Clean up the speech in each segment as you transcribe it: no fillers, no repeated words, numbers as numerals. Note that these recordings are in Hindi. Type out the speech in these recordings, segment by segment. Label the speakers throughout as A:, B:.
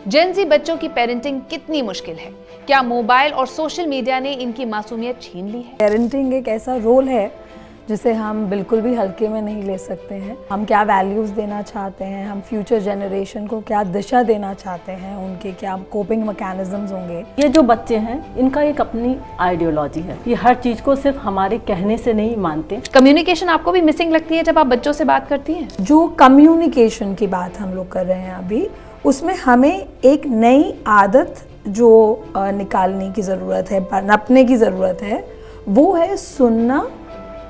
A: जेन ज़ी बच्चों की पेरेंटिंग कितनी मुश्किल है? क्या मोबाइल और सोशल मीडिया ने इनकी मासूमियत छीन ली है?
B: पेरेंटिंग एक ऐसा रोल है जिसे हम बिल्कुल भी हल्के में नहीं ले सकते हैं। हम क्या वैल्यूज़ देना चाहते हैं, हम फ्यूचर जनरेशन को क्या दिशा देना चाहते हैं, उनके क्या कोपिंग मैकेनिज्म्स होंगे।
C: ये जो बच्चे हैं इनका एक अपनी आइडियोलॉजी है। ये हर चीज़ को सिर्फ हमारे कहने से नहीं मानते।
A: कम्युनिकेशन आपको भी मिसिंग लगती है जब आप बच्चों से बात करती हैं?
B: जो कम्युनिकेशन की बात हम लोग कर रहे हैं अभी, उसमें हमें एक नई आदत जो निकालने की ज़रूरत है, पनपने की ज़रूरत है, वो है सुनना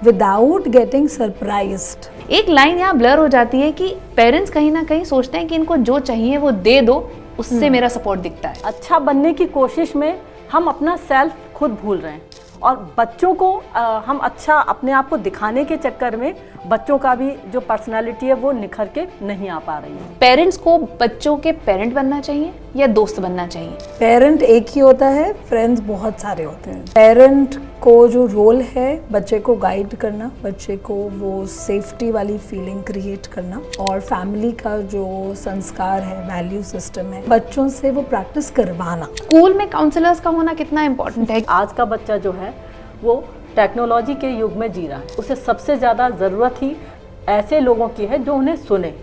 B: विदाउट गेटिंग सरप्राइज्ड।
A: एक लाइन यहाँ ब्लर हो जाती है कि पेरेंट्स कहीं ना कहीं सोचते हैं कि इनको जो चाहिए वो दे दो, उससे मेरा सपोर्ट दिखता है।
C: अच्छा बनने की कोशिश में हम अपना सेल्फ खुद भूल रहे हैं और बच्चों को हम अच्छा अपने आप को दिखाने के चक्कर में बच्चों का भी जो पर्सनालिटी है वो निखर के नहीं आ पा रही है।
A: पेरेंट्स को बच्चों के पेरेंट बनना चाहिए या दोस्त बनना चाहिए?
B: पेरेंट एक ही होता है, फ्रेंड्स बहुत सारे होते हैं। पेरेंट को जो रोल है बच्चे को गाइड करना, बच्चे को वो सेफ्टी वाली फीलिंग क्रिएट करना, और फैमिली का जो संस्कार है, वैल्यू सिस्टम है, बच्चों से वो प्रैक्टिस करवाना।
A: स्कूल में काउंसलर्स का होना कितना इम्पोर्टेंट है?
C: आज का बच्चा जो है वो टेक्नोलॉजी के युग में जी रहा है। उसे सबसे ज़्यादा ज़रूरत ही ऐसे लोगों की है जो उन्हें सुने,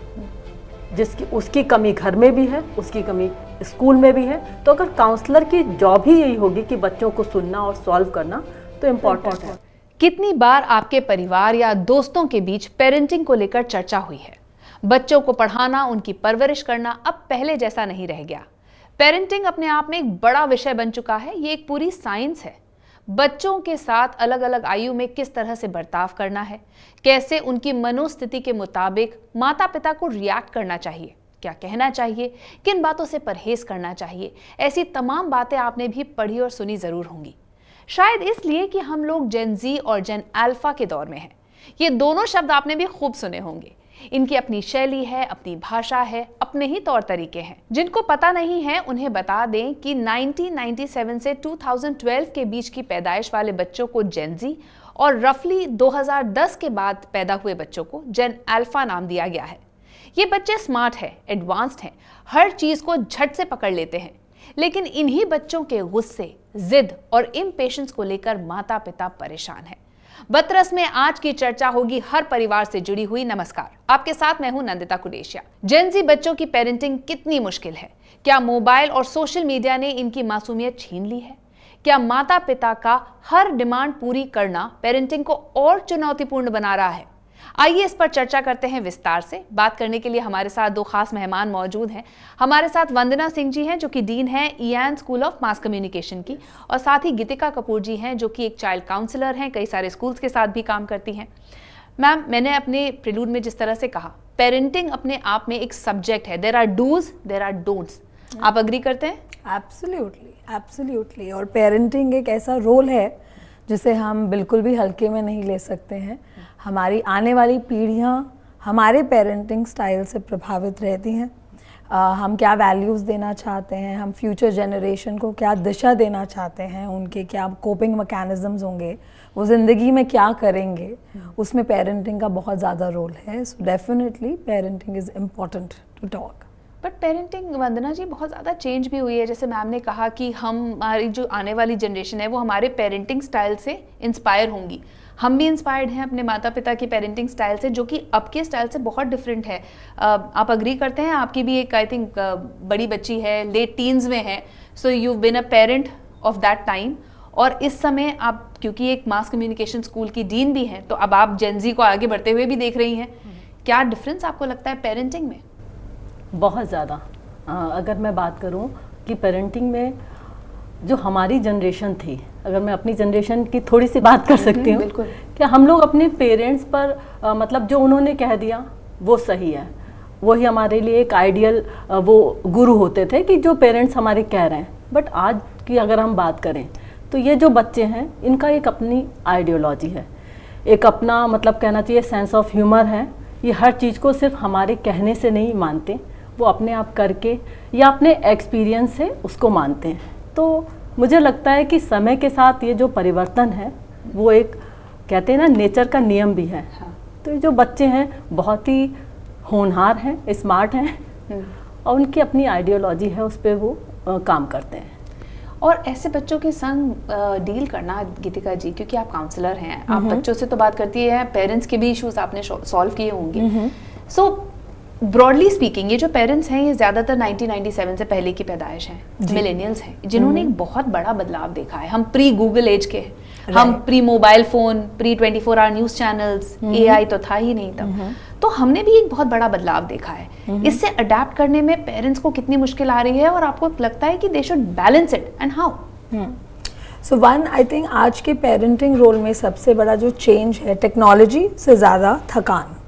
C: जिसकी उसकी कमी घर में भी है, उसकी कमी स्कूल में भी है। तो अगर काउंसलर की जॉब ही यही होगी कि बच्चों को सुनना और सॉल्व करना, तो इम्पोर्टेंट है।
A: कितनी बार आपके परिवार या दोस्तों के बीच पेरेंटिंग को लेकर चर्चा हुई है? बच्चों को पढ़ाना, उनकी परवरिश करना अब पहले जैसा नहीं रह गया। पेरेंटिंग अपने आप में एक बड़ा विषय बन चुका है। ये एक पूरी साइंस है। बच्चों के साथ अलग अलग आयु में किस तरह से बर्ताव करना है, कैसे उनकी मनोस्थिति के मुताबिक माता पिता को रिएक्ट करना चाहिए, क्या कहना चाहिए, किन बातों से परहेज करना चाहिए, ऐसी तमाम बातें आपने भी पढ़ी और सुनी जरूर होंगी। शायद इसलिए कि हम लोग जेन ज़ी और जेन अल्फा के दौर में हैं। ये दोनों शब्द आपने भी खूब सुने होंगे। इनकी अपनी शैली है, अपनी भाषा है, अपने ही तौर तरीके हैं। जिनको पता नहीं है उन्हें बता दें कि 1997 से 2012 के बीच की पैदाइश वाले बच्चों को जेन ज़ी और रफली 2010 के बाद पैदा हुए बच्चों को जेन अल्फा नाम दिया गया है। ये बच्चे स्मार्ट हैं, एडवांस्ड हैं, हर चीज को झट से पकड़ लेते हैं। लेकिन इन्हीं बच्चों के गुस्से, जिद और इम्पेशेंस को लेकर माता पिता परेशान हैं। बतरस में आज की चर्चा होगी हर परिवार से जुड़ी हुई। नमस्कार, आपके साथ मैं हूं नंदिता कुडेशिया। जेन ज़ी बच्चों की पेरेंटिंग कितनी मुश्किल है? क्या मोबाइल और सोशल मीडिया ने इनकी मासूमियत छीन ली है? क्या माता पिता का हर डिमांड पूरी करना पेरेंटिंग को और चुनौतीपूर्ण बना रहा है? आइए इस पर चर्चा करते हैं विस्तार से। बात करने के लिए हमारे साथ दो खास मेहमान मौजूद हैं। हमारे साथ वंदना सिंह जी हैं जो कि डीन हैं Ian school of mass communication की, और साथ ही गीतिका कपूर जी हैं जो कि एक चाइल्ड काउंसलर हैं, कई सारे स्कूल्स के साथ भी काम करती हैं। मैम, मैंने अपने प्रिलूड में जिस तरह से कहा, पेरेंटिंग अपने आप में एक सब्जेक्ट है। There are dos, there are don'ts. आप अग्री करते हैं?
B: Absolutely, absolutely. और पेरेंटिंग एक ऐसा रोल है जिसे हम बिल्कुल भी हल्के में नहीं ले सकते हैं। हमारी आने वाली पीढ़ियाँ हमारे पेरेंटिंग स्टाइल से प्रभावित रहती हैं। हम क्या वैल्यूज़ देना चाहते हैं, हम फ्यूचर जनरेशन को क्या दिशा देना चाहते हैं, उनके क्या कोपिंग मैकेनिज्म्स होंगे, वो ज़िंदगी में क्या करेंगे, उसमें पेरेंटिंग का बहुत ज़्यादा रोल है। So definitely parenting is important to talk.
A: But parenting, Vandana ji, बहुत ज़्यादा चेंज भी हुई है। जैसे मैम ने कहा कि हमारी जो आने वाली जनरेशन है वो हमारे पेरेंटिंग स्टाइल से इंस्पायर होंगी। हम भी इंस्पायर्ड हैं अपने माता पिता की पेरेंटिंग स्टाइल से, जो कि अब के स्टाइल से बहुत डिफरेंट है। आप अग्री करते हैं? आपकी भी एक, आई थिंक, बड़ी बच्ची है, लेट टीन्स में है। So you been a parent of that time, और इस समय आप क्योंकि एक मास कम्युनिकेशन स्कूल की डीन भी हैं, तो अब आप जेन ज़ी को आगे बढ़ते हुए भी देख रही हैं। क्या डिफरेंस आपको लगता है पेरेंटिंग में?
C: बहुत ज़्यादा। अगर मैं बात करूं कि पेरेंटिंग में जो हमारी जनरेशन थी, अगर मैं अपनी जनरेशन की थोड़ी सी बात कर सकती हूँ,
A: बिल्कुल।
C: कि हम लोग अपने पेरेंट्स पर मतलब जो उन्होंने कह दिया वो सही है, वही हमारे लिए एक आइडियल वो गुरु होते थे कि जो पेरेंट्स हमारे कह रहे हैं। बट आज की अगर हम बात करें तो ये जो बच्चे हैं इनका एक अपनी आइडियोलॉजी है, एक अपना मतलब कहना चाहिए सेंस ऑफ ह्यूमर है। ये हर चीज़ को सिर्फ हमारे कहने से नहीं मानते, वो अपने आप करके या अपने एक्सपीरियंस से उसको मानते हैं। तो मुझे लगता है कि समय के साथ ये जो परिवर्तन है वो एक, कहते हैं ना, नेचर का नियम भी है। तो ये जो बच्चे हैं बहुत ही होनहार हैं, स्मार्ट हैं, और उनकी अपनी आइडियोलॉजी है, उस पर वो काम करते हैं।
A: और ऐसे बच्चों के संग डील करना, गीतिका जी, क्योंकि आप काउंसलर हैं, आप बच्चों से तो बात करती हैं, पेरेंट्स के भी इश्यूज आपने सॉल्व किए होंगे। सो ब्रॉडली स्पीकिंग, ये जो पेरेंट्स हैं ये ज़्यादातर 1997 से पहले की पैदाइश हैं, मिलेनियल्स हैं, जिन्होंने एक बहुत बड़ा बदलाव देखा है। हम प्री गूगल एज के, हम pre mobile phone, pre 24 hour news channels, AI तो था ही नहीं तब, तो हमने भी एक बहुत बड़ा बदलाव देखा है। इससे अडेप्ट करने में पेरेंट्स को कितनी मुश्किल आ रही है, और आपको लगता है कि they should balance it, and how?
B: So one, I think आज के पेरेंटिंग रोल में सबसे बड़ा जो चेंज है, टेक्नोलॉजी से ज़्यादा थकान।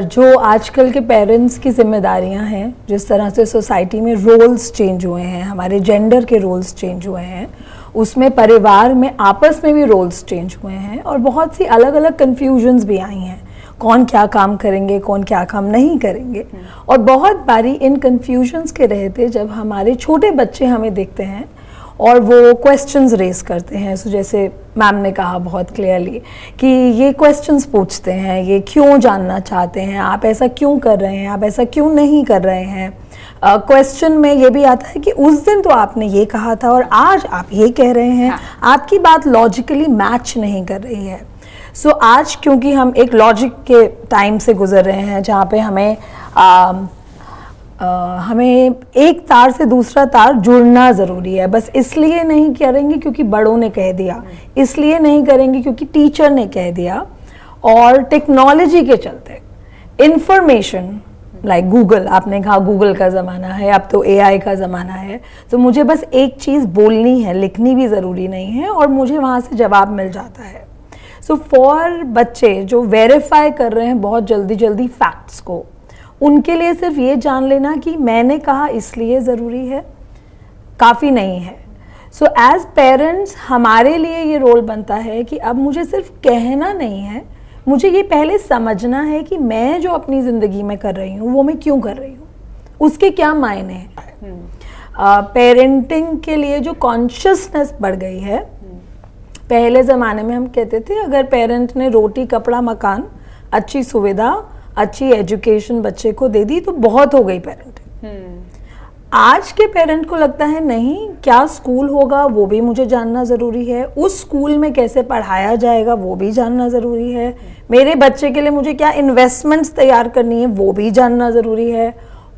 B: जो आजकल के पेरेंट्स की जिम्मेदारियां हैं, जिस तरह से सोसाइटी में रोल्स चेंज हुए हैं, हमारे जेंडर के रोल्स चेंज हुए हैं, उसमें परिवार में आपस में भी रोल्स चेंज हुए हैं, और बहुत सी अलग अलग कन्फ्यूजन्स भी आई हैं, कौन क्या काम करेंगे, कौन क्या काम नहीं करेंगे। और बहुत बारी इन कन्फ्यूजन्स के रहते जब हमारे छोटे बच्चे हमें देखते हैं और वो क्वेश्चंस रेज करते हैं, सो जैसे मैम ने कहा बहुत क्लियरली कि ये क्वेश्चंस पूछते हैं, ये क्यों जानना चाहते हैं, आप ऐसा क्यों कर रहे हैं, आप ऐसा क्यों नहीं कर रहे हैं। क्वेश्चन में ये भी आता है कि उस दिन तो आपने ये कहा था और आज आप ये कह रहे हैं, आपकी बात लॉजिकली मैच नहीं कर रही है। सो आज क्योंकि हम एक लॉजिक के टाइम से गुजर रहे हैं, जहाँ पे हमें एक तार से दूसरा तार जुड़ना ज़रूरी है, बस इसलिए नहीं करेंगे क्योंकि बड़ों ने कह दिया, इसलिए नहीं करेंगे क्योंकि टीचर ने कह दिया, और टेक्नोलॉजी के चलते इंफॉर्मेशन लाइक गूगल, आपने कहा गूगल का ज़माना है, अब तो AI का ज़माना है, तो मुझे बस एक चीज़ बोलनी है, लिखनी भी ज़रूरी नहीं है, और मुझे वहाँ से जवाब मिल जाता है। सो फॉर बच्चे जो वेरीफाई कर रहे हैं बहुत जल्दी जल्दी फैक्ट्स को, उनके लिए सिर्फ ये जान लेना कि मैंने कहा इसलिए ज़रूरी है, काफ़ी नहीं है। सो एज पेरेंट्स हमारे लिए ये रोल बनता है कि अब मुझे सिर्फ कहना नहीं है, मुझे ये पहले समझना है कि मैं जो अपनी ज़िंदगी में कर रही हूँ वो मैं क्यों कर रही हूँ, उसके क्या मायने हैं। पेरेंटिंग के लिए जो कॉन्शियसनेस बढ़ गई है, पहले ज़माने में हम कहते थे अगर पेरेंट ने रोटी कपड़ा मकान, अच्छी सुविधा, अच्छी एजुकेशन बच्चे को दे दी तो बहुत हो गई पेरेंटिंग। आज के पेरेंट को लगता है नहीं, क्या स्कूल होगा वो भी मुझे जानना ज़रूरी है, उस स्कूल में कैसे पढ़ाया जाएगा वो भी जानना ज़रूरी है, मेरे बच्चे के लिए मुझे क्या इन्वेस्टमेंट्स तैयार करनी है वो भी जानना ज़रूरी है।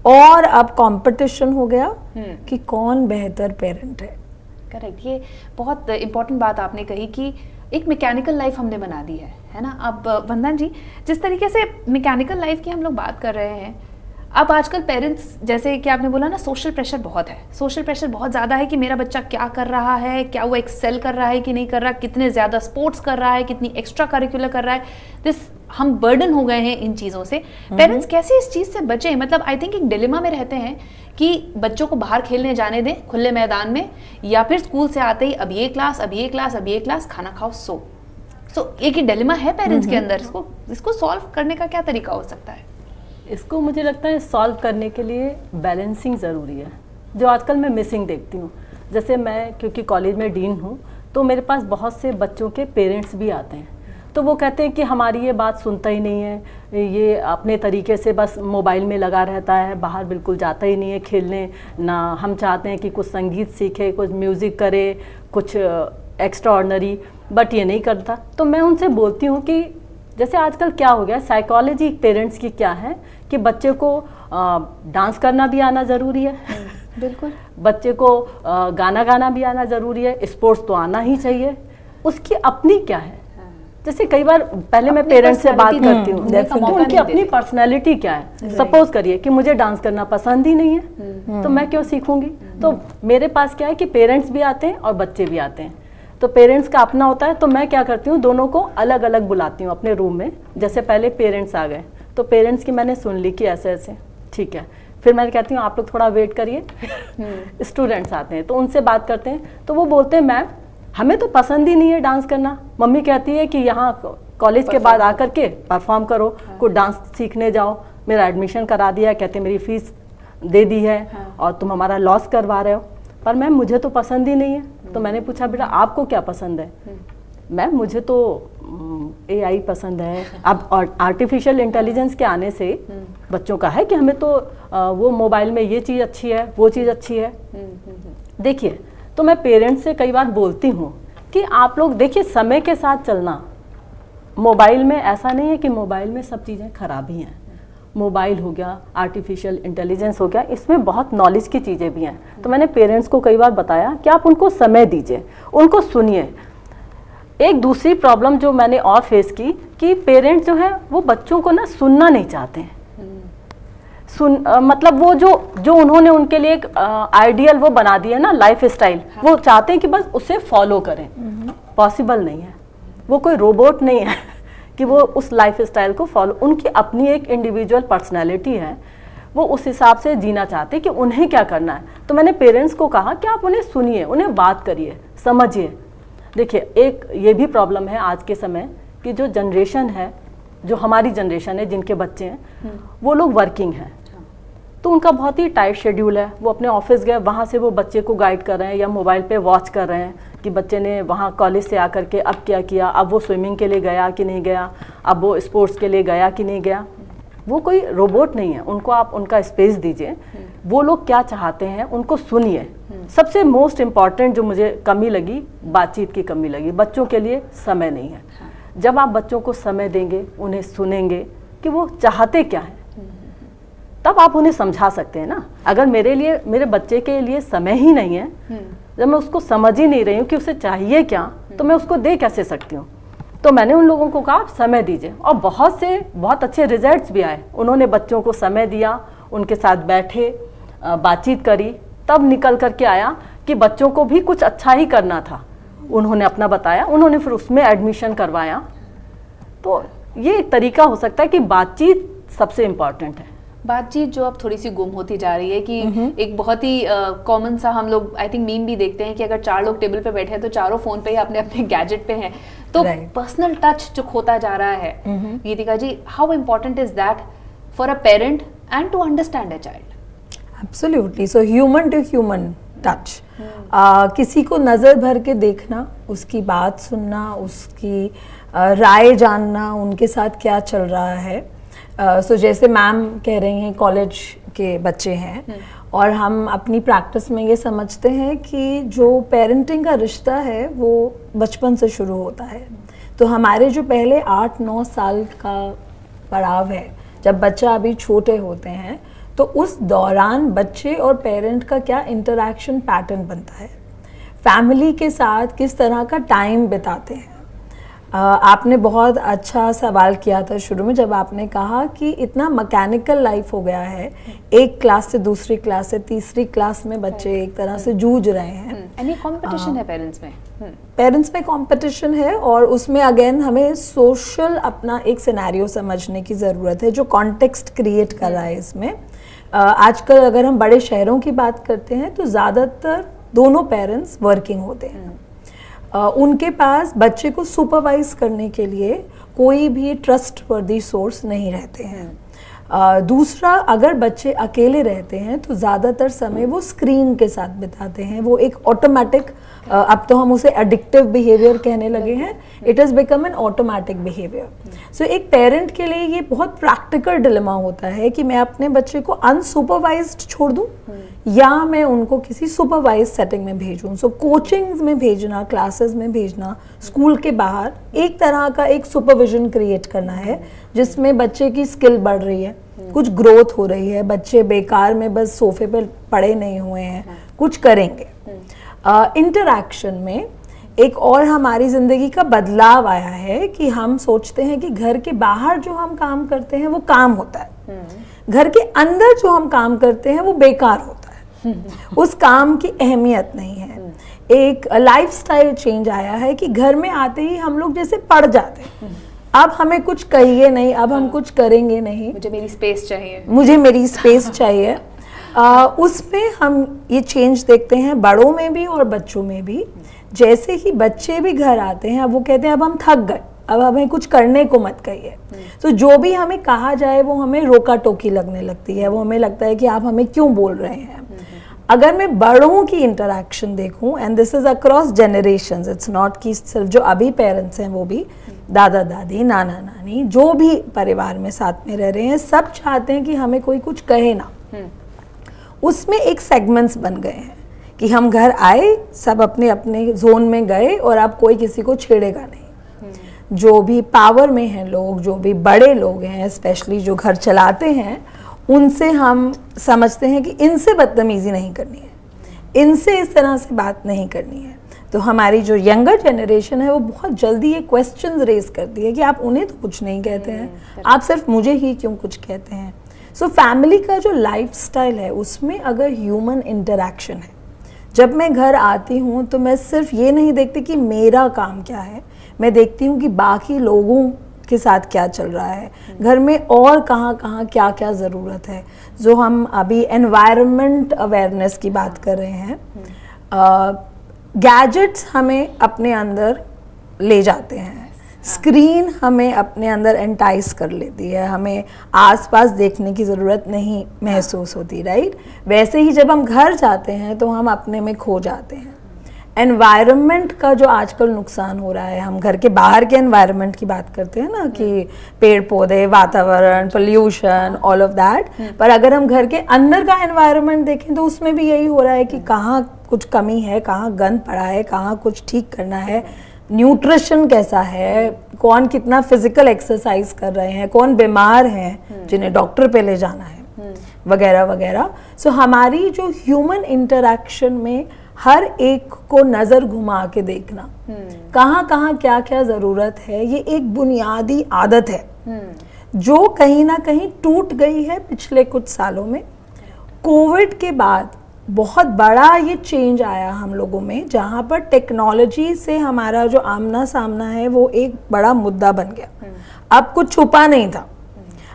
B: और अब कंपटीशन हो गया कि कौन बेहतर पेरेंट है।
A: करेक्ट, ये बहुत इंपॉर्टेंट बात आपने कही कि एक मैकेनिकल लाइफ हमने बना दी है ना। अब वंदना जी, जिस तरीके से मैकेनिकल लाइफ की हम लोग बात कर रहे हैं, अब आजकल पेरेंट्स, जैसे कि आपने बोला ना, सोशल प्रेशर बहुत है, सोशल प्रेशर बहुत ज़्यादा है कि मेरा बच्चा क्या कर रहा है, क्या वो एक्सेल कर रहा है कि नहीं कर रहा, कितने ज़्यादा स्पोर्ट्स कर रहा है, कितनी एक्स्ट्रा करिकुलर कर रहा है। दिस हम बर्डन हो गए हैं इन चीज़ों से। पेरेंट्स कैसे इस चीज़ से बचें? मतलब आई थिंक एक डिलेमा में रहते हैं कि बच्चों को बाहर खेलने जाने दें खुले मैदान में, या फिर स्कूल से आते ही अब ये क्लास, अब ये क्लास, अब ये क्लास, खाना खाओ, सो एक ही डिलेमा है पेरेंट्स के अंदर। इसको सॉल्व करने का क्या तरीका हो सकता है?
C: इसको मुझे लगता है सॉल्व करने के लिए बैलेंसिंग ज़रूरी है, जो आजकल मैं मिसिंग देखती हूँ। जैसे मैं क्योंकि कॉलेज में डीन हूँ, तो मेरे पास बहुत से बच्चों के पेरेंट्स भी आते हैं, तो वो कहते हैं कि हमारी ये बात सुनता ही नहीं है, ये अपने तरीके से बस मोबाइल में लगा रहता है, बाहर बिल्कुल जाता ही नहीं है खेलने ना। हम चाहते हैं कि कुछ संगीत सीखे, कुछ म्यूज़िक करे, कुछ एक्स्ट्रा ऑर्डिनरी, बट ये नहीं करता। तो मैं उनसे बोलती हूँ कि जैसे आजकल क्या हो गया, साइकोलॉजी पेरेंट्स की क्या है कि बच्चे को डांस करना भी आना ज़रूरी है,
A: बिल्कुल,
C: बच्चे को गाना गाना भी आना ज़रूरी है, स्पोर्ट्स तो आना ही चाहिए। उसकी अपनी क्या है, जैसे कई बार पहले मैं पेरेंट्स से बात करती हूँ तो उनकी अपनी पर्सनैलिटी क्या है। सपोज करिए कि मुझे डांस करना पसंद ही नहीं है, तो मैं क्यों सीखूंगी। तो मेरे पास क्या है कि पेरेंट्स भी आते हैं और बच्चे भी आते हैं, तो पेरेंट्स का अपना होता है। तो मैं क्या करती हूँ, दोनों को अलग अलग बुलाती हूँ अपने रूम में। जैसे पहले पेरेंट्स आ गए तो पेरेंट्स की मैंने सुन ली कि ऐसे ऐसे, ठीक है। फिर मैं कहती हूँ आप लोग थोड़ा वेट करिए, स्टूडेंट्स आते हैं तो उनसे बात करते हैं, तो वो बोलते हैं मैम हमें तो पसंद ही नहीं है डांस करना, मम्मी कहती है कि यहाँ कॉलेज के बाद आकर के परफॉर्म करो, कुछ डांस सीखने जाओ, मेरा एडमिशन करा दिया, कहते मेरी फीस दे दी है और तुम हमारा लॉस करवा रहे हो, पर मैम मुझे तो पसंद ही नहीं है। तो मैंने पूछा बेटा आपको क्या पसंद है, मैम मुझे तो AI पसंद है। अब आर्टिफिशियल इंटेलिजेंस के आने से बच्चों का है कि हमें तो वो मोबाइल में ये चीज़ अच्छी है, वो चीज़ अच्छी है। देखिए, तो मैं पेरेंट्स से कई बार बोलती हूँ कि आप लोग देखिए, समय के साथ चलना। मोबाइल में ऐसा नहीं है कि मोबाइल में सब चीज़ें खराब ही हैं। मोबाइल हो गया, आर्टिफिशियल इंटेलिजेंस हो गया, इसमें बहुत नॉलेज की चीज़ें भी हैं। तो मैंने पेरेंट्स को कई बार बताया कि आप उनको समय दीजिए, उनको सुनिए। एक दूसरी प्रॉब्लम जो मैंने और फेस की कि पेरेंट्स जो है वो बच्चों को ना सुनना नहीं चाहते हैं। मतलब वो जो उन्होंने उनके लिए एक आइडियल वो बना दिया ना लाइफ स्टाइल, वो चाहते हैं कि बस उसे फॉलो करें। पॉसिबल नहीं है, वो कोई रोबोट नहीं है कि वो उस लाइफ स्टाइल को फॉलो, उनकी अपनी एक इंडिविजुअल पर्सनैलिटी है, वो उस हिसाब से जीना चाहते हैं कि उन्हें क्या करना है। तो मैंने पेरेंट्स को कहा कि आप उन्हें सुनिए, उन्हें बात करिए, समझिए। देखिए, एक ये भी प्रॉब्लम है आज के समय कि जो जनरेशन है, जो हमारी जनरेशन है, जिनके बच्चे हैं वो लोग वर्किंग हैं, तो उनका बहुत ही टाइट शेड्यूल है। वो अपने ऑफिस गए, वहाँ से वो बच्चे को गाइड कर रहे हैं या मोबाइल पे वॉच कर रहे हैं कि बच्चे ने वहाँ कॉलेज से आकर के अब क्या किया, अब वो स्विमिंग के लिए गया कि नहीं गया, अब वो स्पोर्ट्स के लिए गया कि नहीं गया। वो कोई रोबोट नहीं है, उनको आप उनका स्पेस दीजिए। वो लोग क्या चाहते हैं उनको सुनिए। सबसे मोस्ट इम्पॉर्टेंट जो मुझे कमी लगी, बातचीत की कमी लगी। बच्चों के लिए समय नहीं है। जब आप बच्चों को समय देंगे, उन्हें सुनेंगे कि वो चाहते क्या हैं, तब आप उन्हें समझा सकते हैं ना। अगर मेरे बच्चे के लिए समय ही नहीं है, जब मैं उसको समझ ही नहीं रही हूँ कि उसे चाहिए क्या, तो मैं उसको दे कैसे सकती हूँ। तो मैंने उन लोगों को कहा आप समय दीजिए, और बहुत अच्छे रिजल्ट्स भी आए। उन्होंने बच्चों को समय दिया, उनके साथ बैठे, बातचीत करी, तब निकल करके आया कि बच्चों को भी कुछ अच्छा ही करना था। उन्होंने अपना बताया, उन्होंने फिर उसमें एडमिशन करवाया। तो ये एक तरीका हो सकता है कि बातचीत सबसे इम्पॉर्टेंट है।
A: बातचीत जो अब थोड़ी सी गुम होती जा रही है कि एक बहुत ही कॉमन सा हम लोग आई थिंक मीम भी देखते हैं कि अगर 4 लोग टेबल पे बैठे हैं तो चारों फोन पे या अपने अपने गैजेट पे हैं, तो पर्सनल टच जो खोता जा रहा है। Geetika ji, how important is that for a parent and to understand a child?
B: Absolutely, so human to human touch, किसी को नज़र भर के देखना, उसकी बात सुनना, उसकी राय जानना, उनके साथ क्या चल रहा है। सो जैसे मैम कह रही हैं कॉलेज के बच्चे हैं, और हम अपनी प्रैक्टिस में ये समझते हैं कि जो पेरेंटिंग का रिश्ता है वो बचपन से शुरू होता है। तो हमारे जो पहले 8-9 साल का पड़ाव है, जब बच्चा अभी छोटे होते हैं, तो उस दौरान बच्चे और पेरेंट का क्या इंटरैक्शन पैटर्न बनता है, फैमिली के साथ किस तरह का टाइम बिताते हैं। आपने बहुत अच्छा सवाल किया था शुरू में, जब आपने कहा कि इतना मैकेनिकल लाइफ हो गया है, एक क्लास से दूसरी क्लास से तीसरी क्लास में बच्चे एक तरह से जूझ रहे हैं।
A: एनी कंपटीशन है पेरेंट्स में?
B: पेरेंट्स में कंपटीशन है, और उसमें अगेन हमें सोशल अपना एक सिनेरियो समझने की ज़रूरत है जो कॉन्टेक्स्ट क्रिएट कर रहा है इसमें। आजकल अगर हम बड़े शहरों की बात करते हैं तो ज़्यादातर दोनों पेरेंट्स वर्किंग होते हैं। उनके पास बच्चे को सुपरवाइज करने के लिए कोई भी ट्रस्टवर्दी सोर्स नहीं रहते हैं। दूसरा, अगर बच्चे अकेले रहते हैं तो ज़्यादातर समय वो स्क्रीन के साथ बिताते हैं। वो एक ऑटोमेटिक, अब तो हम उसे एडिक्टिव बिहेवियर कहने लगे हैं, it has become an automatic behaviour. So एक पेरेंट के लिए ये बहुत प्रैक्टिकल डिलेमा होता है कि मैं अपने बच्चे को अनसुपरवाइज्ड छोड़ दूं या मैं उनको किसी सुपरवाइज सेटिंग में भेजूं। सो कोचिंग्स में भेजना, क्लासेस में भेजना, स्कूल के बाहर एक तरह का एक सुपरविजन क्रिएट करना है जिसमें बच्चे की स्किल बढ़ रही है, कुछ ग्रोथ हो रही है, बच्चे बेकार में बस सोफे पे पड़े नहीं हुए हैं, कुछ करेंगे। इंटरैक्शन में एक और हमारी ज़िंदगी का बदलाव आया है कि हम सोचते हैं कि घर के बाहर जो हम काम करते हैं वो काम होता है, घर के अंदर जो हम काम करते हैं वो बेकार होता है, उस काम की अहमियत नहीं है। एक लाइफस्टाइल चेंज आया है कि घर में आते ही हम लोग जैसे पड़ जाते हैं, अब हमें कुछ कहिए नहीं, अब हम कुछ करेंगे नहीं,
A: मुझे मेरी स्पेस चाहिए,
B: मुझे मेरी स्पेस चाहिए। उसमें हम ये चेंज देखते हैं बड़ों में भी और बच्चों में भी। जैसे ही बच्चे भी घर आते हैं, अब वो कहते हैं अब हम थक गए, अब हमें कुछ करने को मत कहिए। तो जो भी हमें कहा जाए वो हमें रोका टोकी लगने लगती है, वो हमें लगता है कि आप हमें क्यों बोल रहे हैं। अगर मैं बड़ों की इंटरेक्शन देखूं, and this is across generations, it's not कि सिर्फ जो अभी पेरेंट्स हैं वो भी, दादा दादी, नाना नानी, जो भी परिवार में साथ में रह रहे हैं, सब चाहते हैं कि हमें कोई कुछ कहे ना। उसमें एक सेगमेंट्स बन गए हैं कि हम घर आए, सब अपने अपने जोन में गए और अब कोई किसी को छेड़ेगा नहीं। जो भी पावर में हैं लोग, जो भी बड़े लोग हैं, स्पेशली जो घर चलाते हैं, उनसे हम समझते हैं कि इनसे बदतमीजी नहीं करनी है, इनसे इस तरह से बात नहीं करनी है। तो हमारी जो यंगर जनरेशन है वो बहुत जल्दी ये क्वेश्चंस रेज करती है कि आप उन्हें तो कुछ नहीं कहते हैं, आप सिर्फ मुझे ही क्यों कुछ कहते हैं। सो फैमिली का जो लाइफस्टाइल है उसमें अगर ह्यूमन इंटरेक्शन है, जब मैं घर आती हूँ तो मैं सिर्फ ये नहीं देखती कि मेरा काम क्या है, मैं देखती हूँ कि बाकी लोगों के साथ क्या चल रहा है, घर में और कहाँ कहाँ क्या क्या ज़रूरत है। जो हम अभी एनवायरनमेंट अवेयरनेस की बात कर रहे हैं, गैजेट्स हमें अपने अंदर ले जाते हैं, स्क्रीन हमें अपने अंदर एंटाइस कर लेती है, हमें आसपास देखने की ज़रूरत नहीं महसूस होती, राइट। वैसे ही जब हम घर जाते हैं तो हम अपने में खो जाते हैं। एनवायरनमेंट का जो आजकल नुकसान हो रहा है, हम घर के बाहर के एनवायरनमेंट की बात करते हैं ना कि पेड़ पौधे, वातावरण, पोल्यूशन, ऑल ऑफ दैट, पर अगर हम घर के अंदर का एनवायरनमेंट देखें तो उसमें भी यही हो रहा है कि कहाँ कुछ कमी है, कहाँ गंद पड़ा है, कहाँ कुछ ठीक करना है, न्यूट्रिशन कैसा है, कौन कितना फिजिकल एक्सरसाइज कर रहे हैं, कौन बीमार हैं जिन्हें डॉक्टर पे ले जाना है, वगैरह वगैरह। सो हमारी जो ह्यूमन इंटरेक्शन में हर एक को नज़र घुमा के देखना, कहाँ कहाँ क्या क्या ज़रूरत है, ये एक बुनियादी आदत है जो कहीं ना कहीं टूट गई है पिछले कुछ सालों में। कोविड के बाद बहुत बड़ा ये चेंज आया हम लोगों में, जहाँ पर टेक्नोलॉजी से हमारा जो आमना सामना है वो एक बड़ा मुद्दा बन गया। अब कुछ छुपा नहीं था,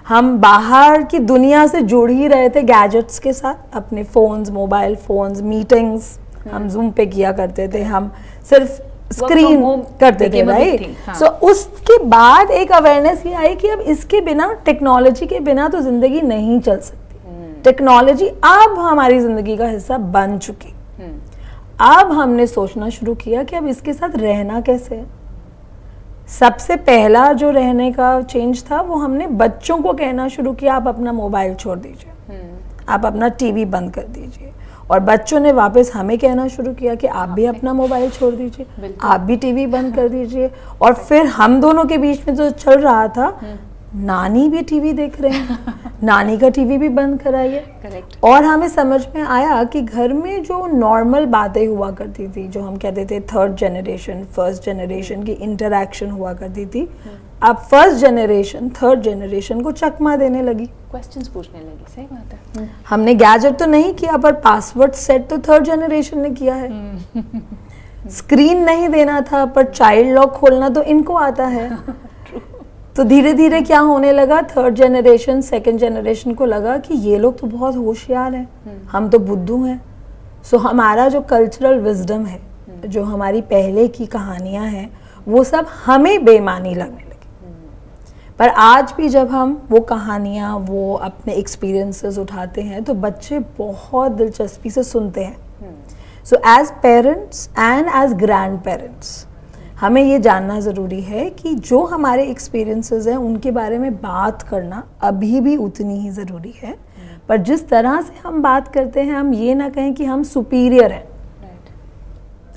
B: हम बाहर की दुनिया से जुड़ ही रहे थे गैजेट्स के साथ, अपने फ़ोन्स, मोबाइल फ़ोन्स, मीटिंग्स हम जूम पे किया करते थे, हम सिर्फ स्क्रीन करते थे, राइट। सो उसके बाद एक अवेयरनेस ये आई कि अब इसके बिना, टेक्नोलॉजी के बिना तो ज़िंदगी नहीं चल सकती। टेक्नोलॉजी अब हमारी ज़िंदगी का हिस्सा बन चुकी। अब हमने सोचना शुरू किया कि अब इसके साथ रहना कैसे है। सबसे पहला जो रहने का चेंज था वो हमने बच्चों को कहना शुरू किया, आप अपना मोबाइल छोड़ दीजिए, आप अपना टीवी बंद कर दीजिए, और बच्चों ने वापस हमें कहना शुरू किया कि आप भी अपना मोबाइल छोड़ दीजिए, आप भी टीवी बंद कर दीजिए। और फिर हम दोनों के बीच में जो चल रहा था, नानी भी टीवी देख रहे हैं, नानी का टीवी भी बंद कराइए। और हमें समझ में आया कि घर में जो नॉर्मल बातें हुआ करती थी, जो हम कहते थे थर्ड जनरेशन, फर्स्ट जनरेशन की इंटरेक्शन हुआ करती थी, अब फर्स्ट जनरेशन थर्ड जनरेशन को चकमा देने लगी,
A: क्वेश्चंस पूछने लगी। सही बात है।
B: हमने गैजेट तो नहीं किया पर पासवर्ड सेट तो थर्ड जनरेशन ने किया है। स्क्रीन नहीं देना था पर चाइल्ड लॉक खोलना तो इनको आता है। तो धीरे धीरे क्या होने लगा, थर्ड जनरेशन, सेकंड जनरेशन को लगा कि ये लोग तो बहुत होशियार हैं, हम तो बुद्धू हैं। सो हमारा जो कल्चरल विजडम है, जो हमारी पहले की कहानियां हैं, वो सब हमें बेमानी लगने लगी। पर आज भी जब हम वो कहानियां, वो अपने एक्सपीरियंसेस उठाते हैं तो बच्चे बहुत दिलचस्पी से सुनते हैं। So as parents and as grandparents हमें ये जानना ज़रूरी है कि जो हमारे एक्सपीरियंसेस हैं उनके बारे में बात करना अभी भी उतनी ही ज़रूरी है। पर जिस तरह से हम बात करते हैं, हम ये ना कहें कि हम सुपीरियर हैं,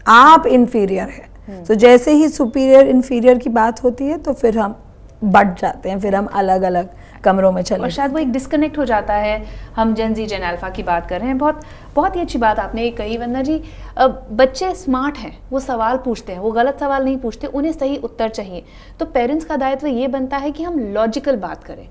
B: आप इन्फीरियर हैं। तो जैसे ही सुपीरियर इन्फीरियर की बात होती है तो फिर हम बढ़ जाते हैं, फिर हम अलग अलग कमरों में चले,
A: और शायद वो एक डिस्कनेक्ट हो जाता है। हम जेन ज़ी, जेन अल्फा की बात कर रहे हैं, बहुत ही अच्छी बात आपने कही वंदना जी। बच्चे स्मार्ट हैं, वो सवाल पूछते हैं, वो गलत सवाल नहीं पूछते, उन्हें सही उत्तर चाहिए। तो पेरेंट्स का दायित्व ये बनता है कि हम लॉजिकल बात करें,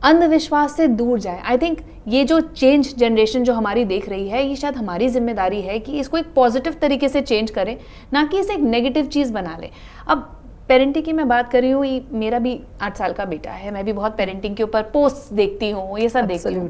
A: अंधविश्वास से दूर जाएं। आई थिंक ये जो चेंज जनरेशन जो हमारी देख रही है, ये शायद हमारी जिम्मेदारी है कि इसको एक पॉजिटिव तरीके से चेंज करें, ना कि इसे एक नेगेटिव चीज़ बना लें। अब पेरेंटिंग की मैं बात कर रही हूँ, मेरा भी 8 साल का बेटा है, मैं भी बहुत पेरेंटिंग के ऊपर पोस्ट देखती हूँ, ये सब देखती हूँ।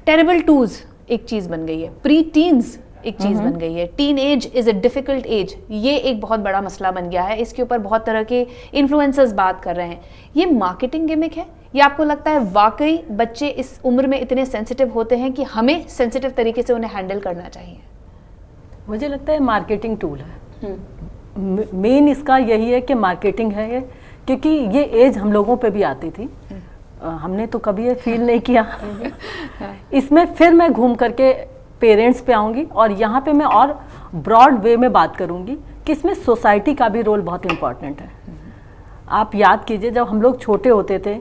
A: टेरेबल टूज एक चीज़ बन गई है, प्री टीन्स एक चीज़ बन गई है, teenage is a difficult age, ये एक बहुत बड़ा मसला बन गया है। इसके ऊपर बहुत तरह के इन्फ्लुएंसर्स बात कर रहे हैं। ये मार्केटिंग गिमिक है या आपको लगता है वाकई बच्चे इस उम्र में इतने सेंसिटिव होते हैं कि हमें सेंसिटिव तरीके से उन्हें हैंडल करना चाहिए?
C: मुझे लगता है मार्केटिंग टूल है। मेन इसका यही है कि मार्केटिंग है ये, क्योंकि ये एज हम लोगों पे भी आती थी, हमने तो कभी ये फील नहीं किया। इसमें फिर मैं घूम करके पेरेंट्स पे आऊँगी और यहाँ पे मैं और ब्रॉड वे में बात करूँगी कि इसमें सोसाइटी का भी रोल बहुत इम्पॉर्टेंट है। आप याद कीजिए, जब हम लोग छोटे होते थे,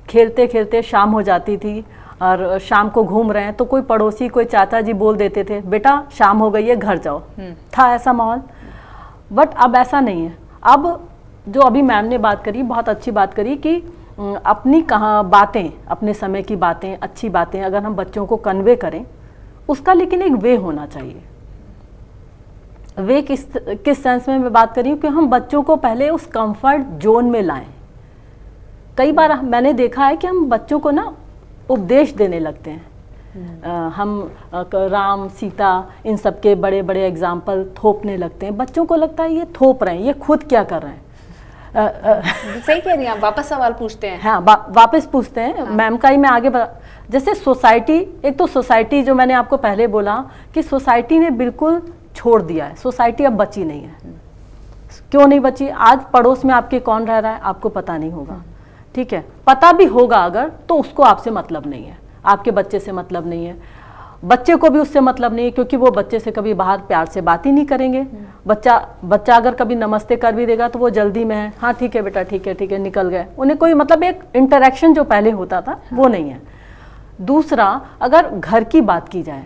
C: खेलते खेलते शाम हो जाती थी और शाम को घूम रहे हैं तो कोई पड़ोसी, कोई चाचा जी बोल देते थे, बेटा शाम हो गई है घर जाओ। था ऐसा माहौल। बट अब ऐसा नहीं है। अब जो अभी मैम ने बात करी, बहुत अच्छी बात करी कि अपनी कहाँ बातें, अपने समय की बातें, अच्छी बातें अगर हम बच्चों को कन्वे करें, उसका लेकिन एक वे होना चाहिए। वे किस सेंस में मैं बात कर रही हूँ कि हम बच्चों को पहले उस कंफर्ट जोन में लाएं। कई बार मैंने देखा है कि हम बच्चों को ना उपदेश देने लगते हैं। हम राम सीता इन सब के बड़े बड़े एग्जाम्पल थोपने लगते हैं। बच्चों को लगता है ये थोप रहे हैं, ये खुद क्या कर रहे हैं।
A: सही कह रही हैं आप, वापस सवाल पूछते हैं।
C: हाँ, वापस पूछते हैं। हाँ। मैम का ही मैं आगे जैसे सोसाइटी, एक तो सोसाइटी जो मैंने आपको पहले बोला कि सोसाइटी ने बिल्कुल छोड़ दिया है, सोसाइटी अब बची नहीं है। क्यों नहीं बची? आज पड़ोस में आपके कौन रह रहा है आपको पता नहीं होगा, ठीक है। पता भी होगा अगर, तो उसको आपसे मतलब नहीं है, आपके बच्चे से मतलब नहीं है, बच्चे को भी उससे मतलब नहीं है, क्योंकि वो बच्चे से कभी बाहर प्यार से बात ही नहीं करेंगे। बच्चा अगर कभी नमस्ते कर भी देगा तो वो जल्दी में है, हाँ ठीक है बेटा, ठीक है निकल गए। उन्हें कोई मतलब एक इंटरेक्शन जो पहले होता था वो नहीं है। दूसरा, अगर घर की बात की जाए,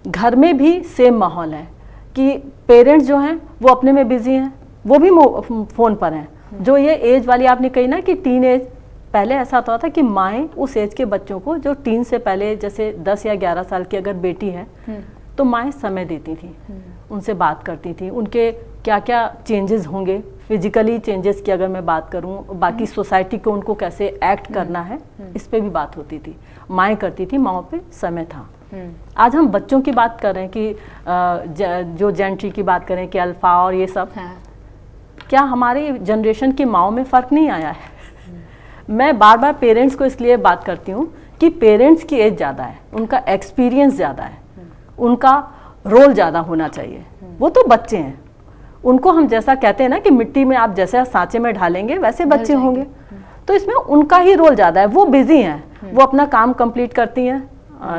C: घर में भी सेम माहौल है कि पेरेंट्स जो हैं वो अपने में बिजी हैं, वो भी फ़ोन पर हैं। जो ये एज वाली आपने कही ना कि टीन एज, पहले ऐसा होता था कि माएँ उस एज के बच्चों को, जो टीन से पहले जैसे 10 या 11 साल की अगर बेटी है तो माएँ समय देती थी, उनसे बात करती थी, उनके क्या क्या चेंजेस होंगे, फिजिकली चेंजेस की अगर मैं बात करूं, बाकी सोसाइटी को उनको कैसे एक्ट करना है, इस पे भी बात होती थी। माएँ करती थी, माओ पे समय था। आज हम बच्चों की बात कर रहे हैं कि जो जेंट्री की बात करें कि अल्फा और ये सब, क्या हमारे जनरेशन की माओ में फ़र्क नहीं आया है? मैं बार बार पेरेंट्स को इसलिए बात करती हूँ कि पेरेंट्स की एज ज़्यादा है, उनका एक्सपीरियंस ज़्यादा है, उनका रोल ज़्यादा होना चाहिए। वो तो बच्चे हैं, उनको हम जैसा कहते हैं ना कि मिट्टी में आप जैसे सांचे में ढालेंगे वैसे बच्चे होंगे, तो इसमें उनका ही रोल ज़्यादा है। वो बिजी हैं, वो अपना काम कंप्लीट करती हैं।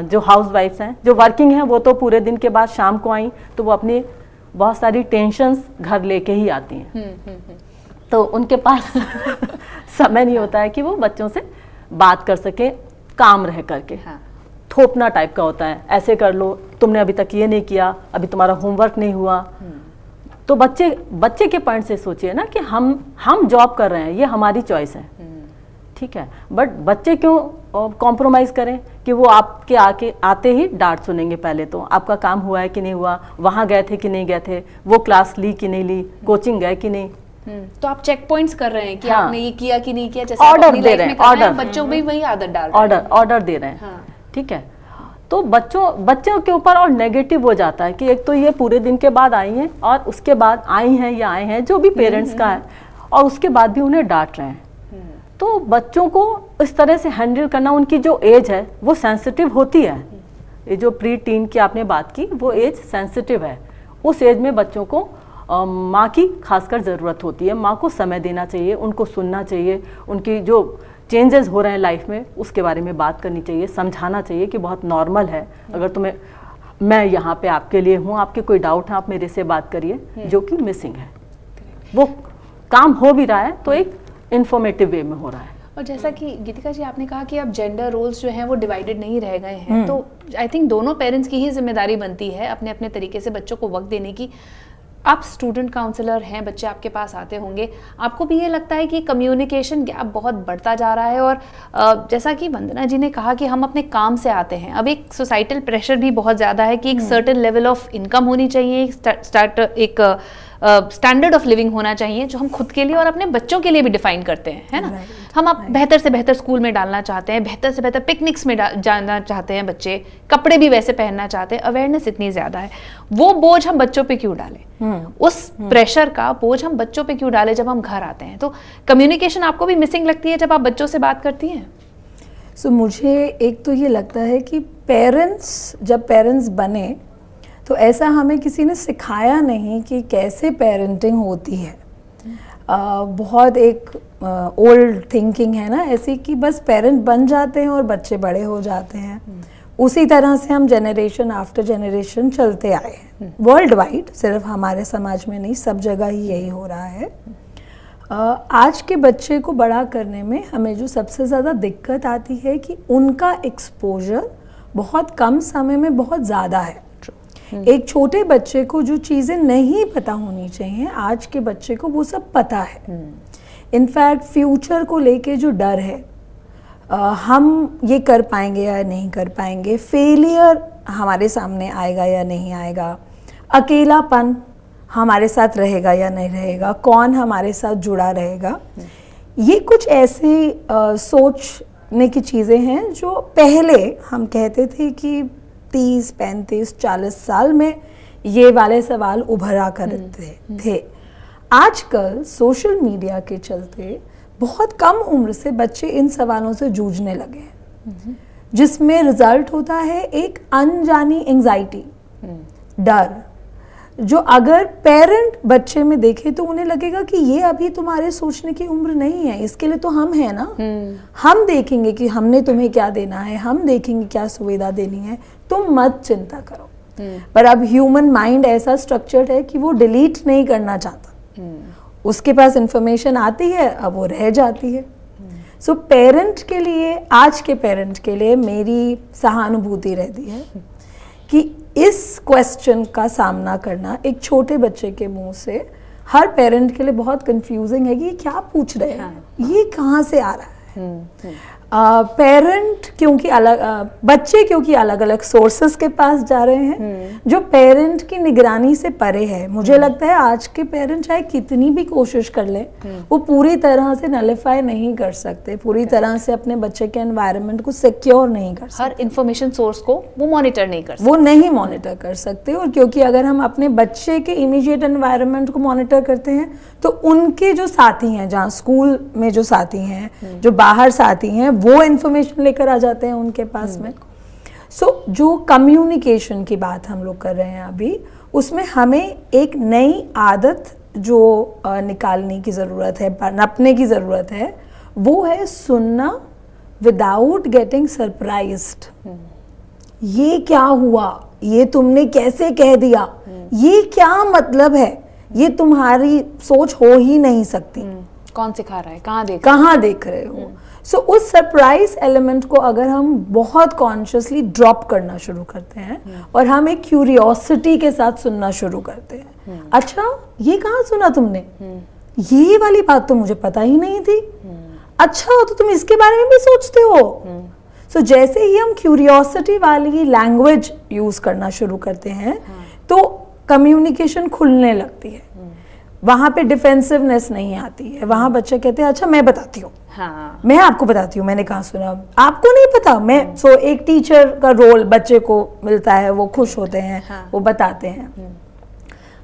C: जो हाउस वाइफ्स हैं, जो वर्किंग हैं, वो तो पूरे दिन के बाद शाम को आई तो वो अपनी बहुत सारी टेंशन्स घर लेके ही आती हैं, तो उनके पास समय नहीं होता है कि वो बच्चों से बात कर सके, काम रह करके। थोपना टाइप का होता है, ऐसे कर लो, तुमने अभी तक ये नहीं किया, अभी तुम्हारा होमवर्क नहीं हुआ। तो बच्चे के पॉइंट से सोचिए ना कि हम जॉब कर रहे हैं, ये हमारी चॉइस है, ठीक है। बट बच्चे क्यों कॉम्प्रोमाइज़ करें कि वो आपके आते ही डांट सुनेंगे। पहले तो आपका काम हुआ है कि नहीं हुआ, वहाँ गए थे कि नहीं गए थे, वो क्लास ली कि नहीं ली, कोचिंग गए कि नहीं।
A: तो आप चेक पॉइंट्स कर रहे हैं कि आपने ये किया कि नहीं किया, जैसे
C: ऑर्डर दे रहे हैं, ऑर्डर,
A: बच्चों में वही आदत डाल रहे हैं,
C: ऑर्डर दे रहे हैं, ठीक है। तो बच्चों के ऊपर और नेगेटिव हो जाता है कि एक तो ये पूरे दिन के बाद आई हैं और उसके बाद आई हैं या आए हैं, जो भी पेरेंट्स का है, और उसके बाद भी उन्हें डांट रहे हैं। तो बच्चों को इस तरह से हैंडल करना, उनकी जो एज है वो सेंसिटिव होती है। ये जो प्री टीन की आपने बात की, वो एज सेंसिटिव है। उस एज में बच्चों को माँ की खासकर ज़रूरत होती है। माँ को समय देना चाहिए, उनको सुनना चाहिए, उनकी जो चेंजेस हो रहे हैं लाइफ में उसके बारे में बात करनी चाहिए, समझाना चाहिए कि बहुत नॉर्मल है। अगर तुम्हें, मैं यहाँ पे आपके लिए हूँ, आपके कोई डाउट है आप मेरे से बात करिए, जो कि मिसिंग है। वो काम हो भी रहा है तो एक इन्फॉर्मेटिव वे में हो रहा है।
A: और जैसा कि गीतिका जी आपने कहा कि अब जेंडर रोल्स जो हैं वो डिवाइडेड नहीं रह गए हैं, तो आई थिंक दोनों पेरेंट्स की ही जिम्मेदारी बनती है अपने अपने तरीके से बच्चों को वक्त देने की। आप स्टूडेंट काउंसलर हैं, बच्चे आपके पास आते होंगे, आपको भी ये लगता है कि कम्युनिकेशन गैप बहुत बढ़ता जा रहा है? और जैसा कि वंदना जी ने कहा कि हम अपने काम से आते हैं, अब एक सोसाइटल प्रेशर भी बहुत ज़्यादा है कि एक सर्टेन लेवल ऑफ इनकम होनी चाहिए, एक स्टैंडर्ड ऑफ लिविंग होना चाहिए जो हम खुद के लिए और अपने बच्चों के लिए भी डिफाइन करते हैं, है ना। हम अब बेहतर से बेहतर स्कूल में डालना चाहते हैं, बेहतर से बेहतर पिकनिक्स में जाना चाहते हैं बच्चे, कपड़े भी वैसे पहनना चाहते हैं, अवेयरनेस इतनी ज़्यादा है, वो बोझ हम बच्चों पे क्यों डालें? उस प्रेशर का बोझ हम बच्चों पे क्यों डालें जब हम घर आते हैं? तो कम्युनिकेशन आपको भी मिसिंग लगती है जब आप बच्चों से बात करती हैं?
B: सो मुझे एक तो ये लगता है कि जब पेरेंट्स बने तो ऐसा हमें किसी ने सिखाया नहीं कि कैसे पेरेंटिंग होती है। बहुत एक ओल्ड थिंकिंग है ना ऐसी कि बस पेरेंट बन जाते हैं और बच्चे बड़े हो जाते हैं। उसी तरह से हम जनरेशन आफ्टर जनरेशन चलते आए हैं वर्ल्ड वाइड, सिर्फ हमारे समाज में नहीं, सब जगह ही यही हो रहा है। आज के बच्चे को बड़ा करने में हमें जो सबसे ज़्यादा दिक्कत आती है कि उनका एक्सपोजर बहुत कम समय में बहुत ज़्यादा है। एक छोटे बच्चे को जो चीज़ें नहीं पता होनी चाहिए, आज के बच्चे को वो सब पता है। इनफैक्ट फ्यूचर को लेके जो डर है, हम ये कर पाएंगे या नहीं कर पाएंगे, फेलियर हमारे सामने आएगा या नहीं आएगा, अकेलापन हमारे साथ रहेगा या नहीं रहेगा, कौन हमारे साथ जुड़ा रहेगा, ये कुछ ऐसे सोचने की चीज़ें हैं जो पहले हम कहते थे कि 30, 35, 40 साल में ये वाले सवाल उभरा करते थे। आजकल सोशल मीडिया के चलते बहुत कम उम्र से बच्चे इन सवालों से जूझने लगे हैं, जिसमें रिजल्ट होता है एक अनजानी एंजाइटी, डर, जो अगर पेरेंट बच्चे में देखे तो उन्हें लगेगा कि ये अभी तुम्हारे सोचने की उम्र नहीं है, इसके लिए तो हम हैं ना, हम देखेंगे कि हमने तुम्हें क्या देना है, हम देखेंगे क्या सुविधा देनी है, तुम मत चिंता करो। पर अब ह्यूमन माइंड ऐसा स्ट्रक्चर्ड है कि वो डिलीट नहीं करना चाहता, उसके पास इंफॉर्मेशन आती है, अब वो रह जाती है। सो पेरेंट के लिए, आज के पेरेंट के लिए मेरी सहानुभूति रहती है कि इस क्वेश्चन का सामना करना एक छोटे बच्चे के मुंह से हर पेरेंट के लिए बहुत कंफ्यूजिंग है कि ये क्या पूछ रहे हैं, ये कहाँ से आ रहा है। पेरेंट क्योंकि बच्चे क्योंकि अलग अलग सोर्सेस के पास जा रहे हैं जो पेरेंट की निगरानी से परे है। मुझे लगता है आज के पेरेंट चाहे कितनी भी कोशिश कर ले, वो पूरी तरह से नलिफाई नहीं कर सकते, पूरी तरह से अपने बच्चे के एनवायरनमेंट को सिक्योर नहीं कर सकते,
A: हर इंफॉर्मेशन सोर्स को वो मॉनिटर नहीं कर सकते,
B: वो नहीं मॉनिटर कर सकते। और क्योंकि अगर हम अपने बच्चे के इमीडिएट एनवायरनमेंट को मॉनिटर करते हैं तो उनके जो साथी हैं, जहाँ स्कूल में जो साथी हैं, जो बाहर साथी हैं, वो इन्फॉर्मेशन लेकर आ जाते हैं उनके पास में। सो जो कम्युनिकेशन की बात हम लोग कर रहे हैं अभी, उसमें हमें एक नई आदत जो निकालने की ज़रूरत है, नपने की ज़रूरत है, वो है सुनना विदाउट गेटिंग सरप्राइज्ड। ये क्या हुआ, ये तुमने कैसे कह दिया, ये क्या मतलब है, ये तुम्हारी सोच हो ही नहीं सकती,
A: कौन सिखा रहा है,
B: कहाँ देख रहे हो। सो उस सरप्राइज एलिमेंट को अगर हम बहुत कॉन्शियसली ड्रॉप करना शुरू करते हैं और हम एक क्यूरियोसिटी के साथ सुनना शुरू करते हैं, अच्छा ये कहाँ सुना तुमने, ये वाली बात तो मुझे पता ही नहीं थी, अच्छा तो तुम इसके बारे में भी सोचते हो। सो जैसे ही हम क्यूरियोसिटी वाली लैंग्वेज यूज करना शुरू करते हैं तो कम्युनिकेशन खुलने लगती है, वहाँ पे डिफेंसिवनेस नहीं आती है, वहाँ बच्चे कहते हैं अच्छा मैं बताती हूँ,
A: हाँ,
B: मैं आपको बताती हूँ, मैंने कहाँ सुना, आपको नहीं पता, मैं। सो एक टीचर का रोल बच्चे को मिलता है, वो खुश होते हैं, वो बताते हैं।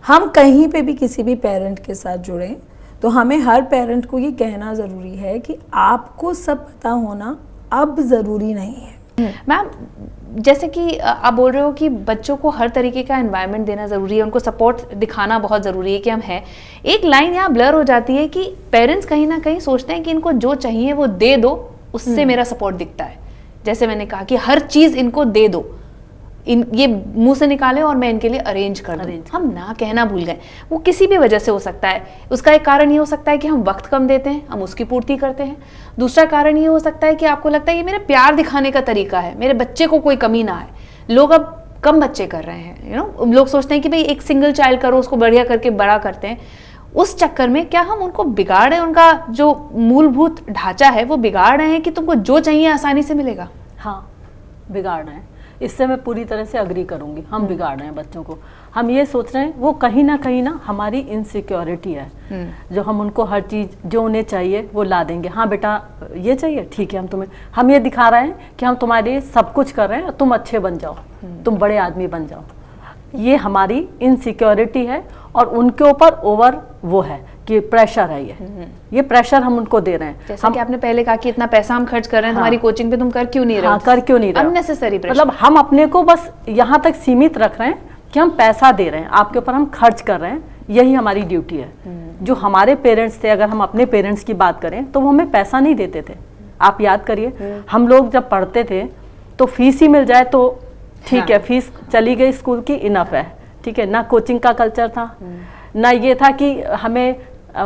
B: हम कहीं पे भी किसी भी पेरेंट के साथ जुड़ें तो हमें हर पेरेंट को ये कहना ज़रूरी है कि आपको सब पता होना अब ज़रूरी नहीं है।
A: मैम, जैसे कि आप बोल रहे हो कि बच्चों को हर तरीके का एनवायरनमेंट देना ज़रूरी है, उनको सपोर्ट दिखाना बहुत ज़रूरी है कि हम हैं। एक लाइन यहाँ ब्लर हो जाती है कि पेरेंट्स कहीं ना कहीं सोचते हैं कि इनको जो चाहिए वो दे दो, उससे मेरा सपोर्ट दिखता है। जैसे मैंने कहा कि हर चीज़ इनको दे दो, ये मुंह से निकाले और मैं इनके लिए अरेंज कर दूं। हम ना कहना भूल गए, वो किसी भी वजह से हो सकता है। उसका एक कारण ये हो सकता है कि हम वक्त कम देते हैं, हम उसकी पूर्ति करते हैं। दूसरा कारण ये हो सकता है कि आपको लगता है ये मेरा प्यार दिखाने का तरीका है, मेरे बच्चे को कोई कमी ना है। लोग अब कम बच्चे कर रहे हैं, लोग सोचते हैं कि भाई एक सिंगल चाइल्ड करो, उसको बढ़िया करके बड़ा करते हैं। उस चक्कर में क्या हम उनको बिगाड़ रहे हैं, उनका जो मूलभूत ढांचा है वो बिगाड़ रहे हैं कि तुमको जो चाहिए आसानी से मिलेगा।
C: हाँ, बिगाड़ रहे हैं, इससे मैं पूरी तरह से अग्री करूंगी। हम बिगाड़ रहे हैं बच्चों को, हम ये सोच रहे हैं वो कहीं ना हमारी इनसिक्योरिटी है, जो हम उनको हर चीज़ जो उन्हें चाहिए वो ला देंगे। हाँ बेटा ये चाहिए, ठीक है, हम ये दिखा रहे हैं कि हम तुम्हारे लिए सब कुछ कर रहे हैं, तुम अच्छे बन जाओ, तुम बड़े आदमी बन जाओ। ये हमारी इनसिक्योरिटी है और उनके ऊपर ओवर वो है कि प्रेशर है ये प्रेशर हम उनको दे रहे हैं।
A: जैसे कि आपने पहले कहा कि इतना पैसा हम खर्च कर रहे हैं तुम्हारी कोचिंग पे, तुम कर क्यों नहीं रहे हो?
C: हाँ, कर क्यों नहीं रहे?
A: Unnecessary pressure.
C: मतलब हम अपने को बस यहाँ तक सीमित रख रहे हैं कि हम पैसा दे रहे हैं, आपके ऊपर हम खर्च कर रहे हैं, यही हमारी ड्यूटी है। जो हमारे पेरेंट्स थे, अगर हम अपने पेरेंट्स की बात करें तो वो हमें पैसा नहीं देते थे। आप याद करिए, हम लोग जब पढ़ते थे तो फीस ही मिल जाए तो ठीक है, फीस चली गई स्कूल की, इनफ है, ठीक है ना। कोचिंग का कल्चर था ना, ये था कि हमें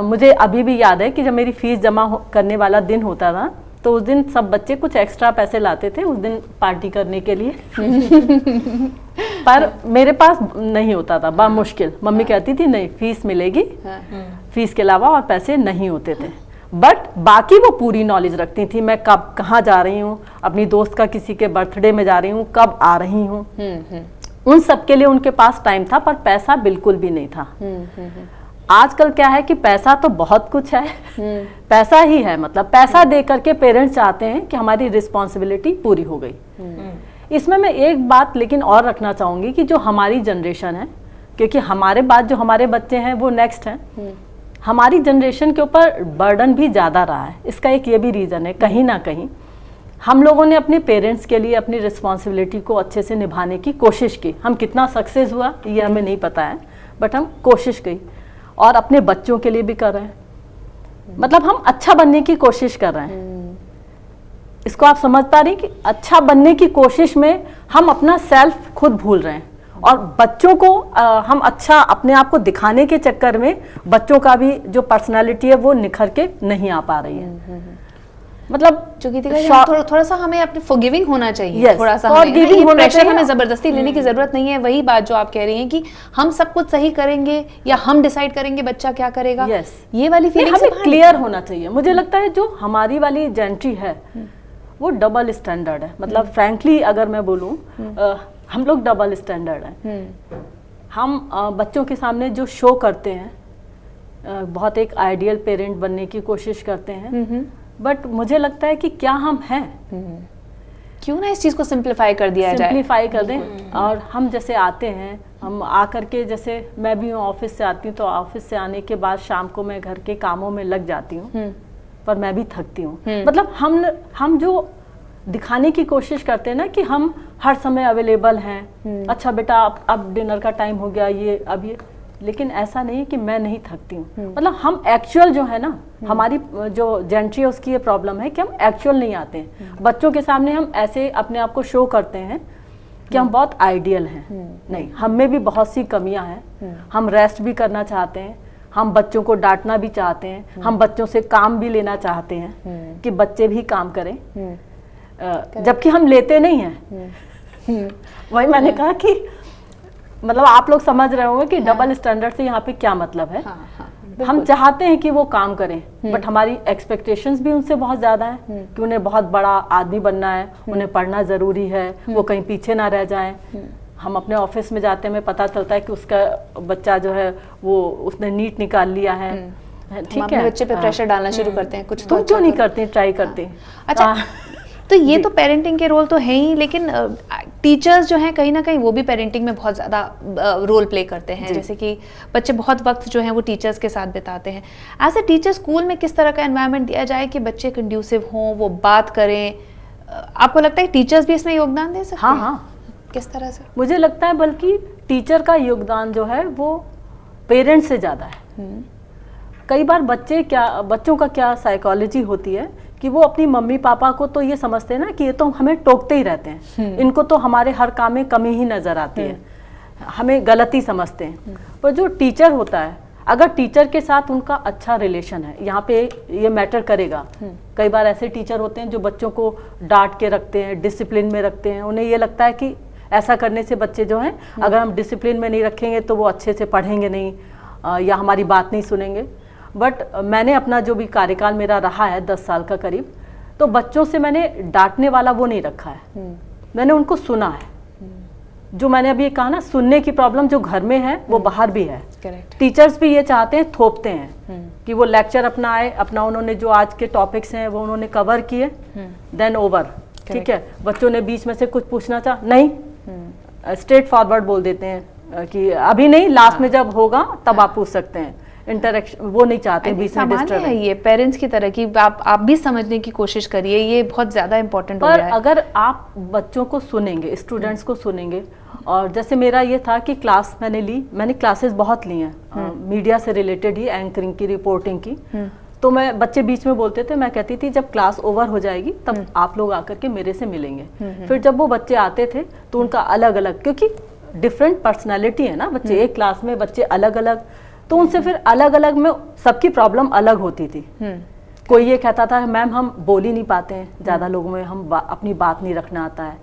C: मुझे अभी भी याद है कि जब मेरी फीस जमा करने वाला दिन होता था तो उस दिन सब बच्चे कुछ एक्स्ट्रा पैसे लाते थे उस दिन पार्टी करने के लिए पर मेरे पास नहीं होता था, बड़ा मुश्किल। मम्मी कहती थी नहीं, फीस मिलेगी, फीस के अलावा और पैसे नहीं होते थे। बट बाकी वो पूरी नॉलेज रखती थी, मैं कब कहाँ जा रही हूँ, अपनी दोस्त का किसी के बर्थडे में जा रही हूँ, कब आ रही हूँ, उन सब के लिए उनके पास टाइम था, पर पैसा बिल्कुल भी नहीं था। आजकल क्या है कि पैसा तो बहुत कुछ है, पैसा ही है, मतलब पैसा दे करके पेरेंट्स चाहते हैं कि हमारी रिस्पॉन्सिबिलिटी पूरी हो गई। इसमें मैं एक बात लेकिन और रखना चाहूंगी कि जो हमारी जनरेशन है, क्योंकि हमारे बाद जो हमारे बच्चे हैं वो नेक्स्ट हैं, हमारी जनरेशन के ऊपर बर्डन भी ज़्यादा रहा है। इसका एक ये भी रीज़न है, कहीं ना कहीं हम लोगों ने अपने पेरेंट्स के लिए अपनी रिस्पॉन्सिबिलिटी को अच्छे से निभाने की कोशिश की। हम कितना सक्सेस हुआ ये हमें नहीं पता है, बट हम कोशिश की और अपने बच्चों के लिए भी कर रहे हैं। मतलब हम अच्छा बनने की कोशिश कर रहे हैं। इसको आप समझ पा रही कि अच्छा बनने की कोशिश में हम अपना सेल्फ खुद भूल रहे हैं और बच्चों को हम अच्छा अपने आप को दिखाने के चक्कर में बच्चों का भी जो पर्सनालिटी है वो निखर के नहीं आ पा रही है। मतलब
A: जो थोड़ा सा हमें अपने फॉरगिविंग होना चाहिए।
C: yes,
A: थोड़ा सा प्रेशर हमें जबरदस्ती लेने की जरूरत नहीं है। वही बात जो आप कह रही हैं कि हम सब कुछ सही करेंगे या हम डिसाइड करेंगे बच्चा क्या करेगा।
C: yes.
A: ये वाली फीलिंग
C: हमें क्लियर होना चाहिए। मुझे लगता है जो हमारी वाली जेंट्री है वो डबल स्टैंडर्ड है। मतलब फ्रैंकली अगर मैं बोलूं, हम लोग डबल स्टैंडर्ड हैं। हम बच्चों के सामने जो शो करते हैं, बहुत एक आइडियल पेरेंट बनने की कोशिश करते हैं, बट मुझे लगता है कि क्या हम हैं?
A: क्यों ना इस चीज को सिंप्लीफाई कर दिया जाए,
C: सिंप्लीफाई कर दें। और हम जैसे आते हैं, हम आकर के, जैसे मैं भी ऑफिस से आती हूँ तो ऑफिस से आने के बाद शाम को मैं घर के कामों में लग जाती हूँ, पर मैं भी थकती हूँ। मतलब हम जो दिखाने की कोशिश करते हैं ना कि हम हर समय अवेलेबल हैं, अच्छा बेटा अब डिनर का टाइम हो गया, ये अब ये, लेकिन ऐसा नहीं है कि मैं नहीं थकती हूँ। मतलब हम एक्चुअल जो है ना, हमारी जो जेंट्री है उसकी ये प्रॉब्लम है कि हम एक्चुअल नहीं आते हैं। बच्चों के सामने हम ऐसे अपने आप को शो करते हैं कि हम बहुत आइडियल हैं। नहीं, हम में भी बहुत सी कमियां हैं। हम रेस्ट भी करना चाहते हैं, हम बच्चों को डांटना भी चाहते हैं, हम बच्चों से काम भी लेना चाहते हैं कि बच्चे भी काम करें, जबकि हम लेते नहीं हैं। वही मैंने कहा कि मतलब आप लोग समझ रहे होंगे कि डबल स्टैंडर्ड से यहाँ पे क्या मतलब है। हम चाहते हैं कि वो काम करें, बट हमारी एक्सपेक्टेशंस भी उनसे बहुत ज्यादा है कि उन्हें बहुत बड़ा आदमी बनना है, उन्हें पढ़ना जरूरी है, वो कहीं पीछे ना रह जाएं। हम अपने ऑफिस में जाते हैं, हमें पता चलता है कि उसका बच्चा जो है वो उसने नीट निकाल लिया है, ठीक है,
A: बच्चे पे प्रेशर डालना शुरू करते हैं। कुछ
C: तुम क्यों नहीं करते, ट्राई करते।
A: अच्छा, तो ये तो पेरेंटिंग के रोल तो है ही, लेकिन टीचर्स जो हैं कहीं ना कहीं वो भी पेरेंटिंग में बहुत ज़्यादा रोल प्ले करते हैं। जैसे कि बच्चे बहुत वक्त जो है वो टीचर्स के साथ बिताते हैं। एज ए टीचर स्कूल में किस तरह का एनवायरनमेंट दिया जाए कि बच्चे कंड्यूसिव हों, वो बात करें? आपको लगता है टीचर्स भी इसमें योगदान दे सकते हैं?
C: हाँ,
A: किस तरह से?
C: मुझे लगता है बल्कि टीचर का योगदान जो है वो पेरेंट्स से ज़्यादा है। कई बार बच्चों का क्या साइकोलॉजी होती है कि वो अपनी मम्मी पापा को तो ये समझते हैं ना कि ये तो हमें टोकते ही रहते हैं, इनको तो हमारे हर काम में कमी ही नजर आती है, हमें गलती समझते हैं। पर जो टीचर होता है, अगर टीचर के साथ उनका अच्छा रिलेशन है, यहाँ पे ये मैटर करेगा। कई बार ऐसे टीचर होते हैं जो बच्चों को डांट के रखते हैं, डिसिप्लिन में रखते हैं, उन्हें ये लगता है कि ऐसा करने से बच्चे जो हैं, अगर हम डिसिप्लिन में नहीं रखेंगे तो वो अच्छे से पढ़ेंगे नहीं या हमारी बात नहीं सुनेंगे। बट मैंने अपना जो भी कार्यकाल मेरा रहा है 10 साल का करीब, तो बच्चों से मैंने डांटने वाला वो नहीं रखा है, मैंने उनको सुना है। जो मैंने अभी कहा ना, सुनने की प्रॉब्लम जो घर में है वो बाहर भी है। टीचर्स भी ये चाहते हैं, थोपते हैं कि वो लेक्चर अपना आए, अपना उन्होंने जो आज के टॉपिक्स हैं वो उन्होंने कवर किए, देन ओवर, ठीक है। बच्चों ने बीच में से कुछ पूछना चाह नहीं, स्ट्रेट फॉरवर्ड बोल देते हैं कि अभी नहीं, लास्ट में जब होगा तब आप पूछ सकते हैं। इंटरेक्शन वो नहीं चाहते बीच में
A: सामान्य
C: डिस्टर्ब।
A: है ये पेरेंट्स की तरह की, आप भी समझने की कोशिश करिए, ये बहुत ज्यादा इंपॉर्टेंट हो
C: पर
A: गया है।
C: अगर आप बच्चों को सुनेंगे, स्टूडेंट्स को सुनेंगे, और जैसे मेरा ये था कि क्लास मैंने क्लासेस बहुत ली हैं मीडिया से रिलेटेड ही, एंकरिंग की, रिपोर्टिंग की। तो मैं, बच्चे बीच में बोलते थे, मैं कहती थी जब क्लास ओवर हो जाएगी तब आप लोग आकर के मेरे से मिलेंगे। फिर जब वो बच्चे आते थे तो उनका अलग अलग, क्योंकि डिफरेंट पर्सनैलिटी है ना बच्चे, एक क्लास में बच्चे अलग अलग, तो उनसे फिर अलग अलग में सबकी प्रॉब्लम अलग होती थी। कोई ये कहता था मैम हम बोल ही नहीं पाते हैं, ज़्यादा लोगों में हम अपनी बात नहीं रखना आता है।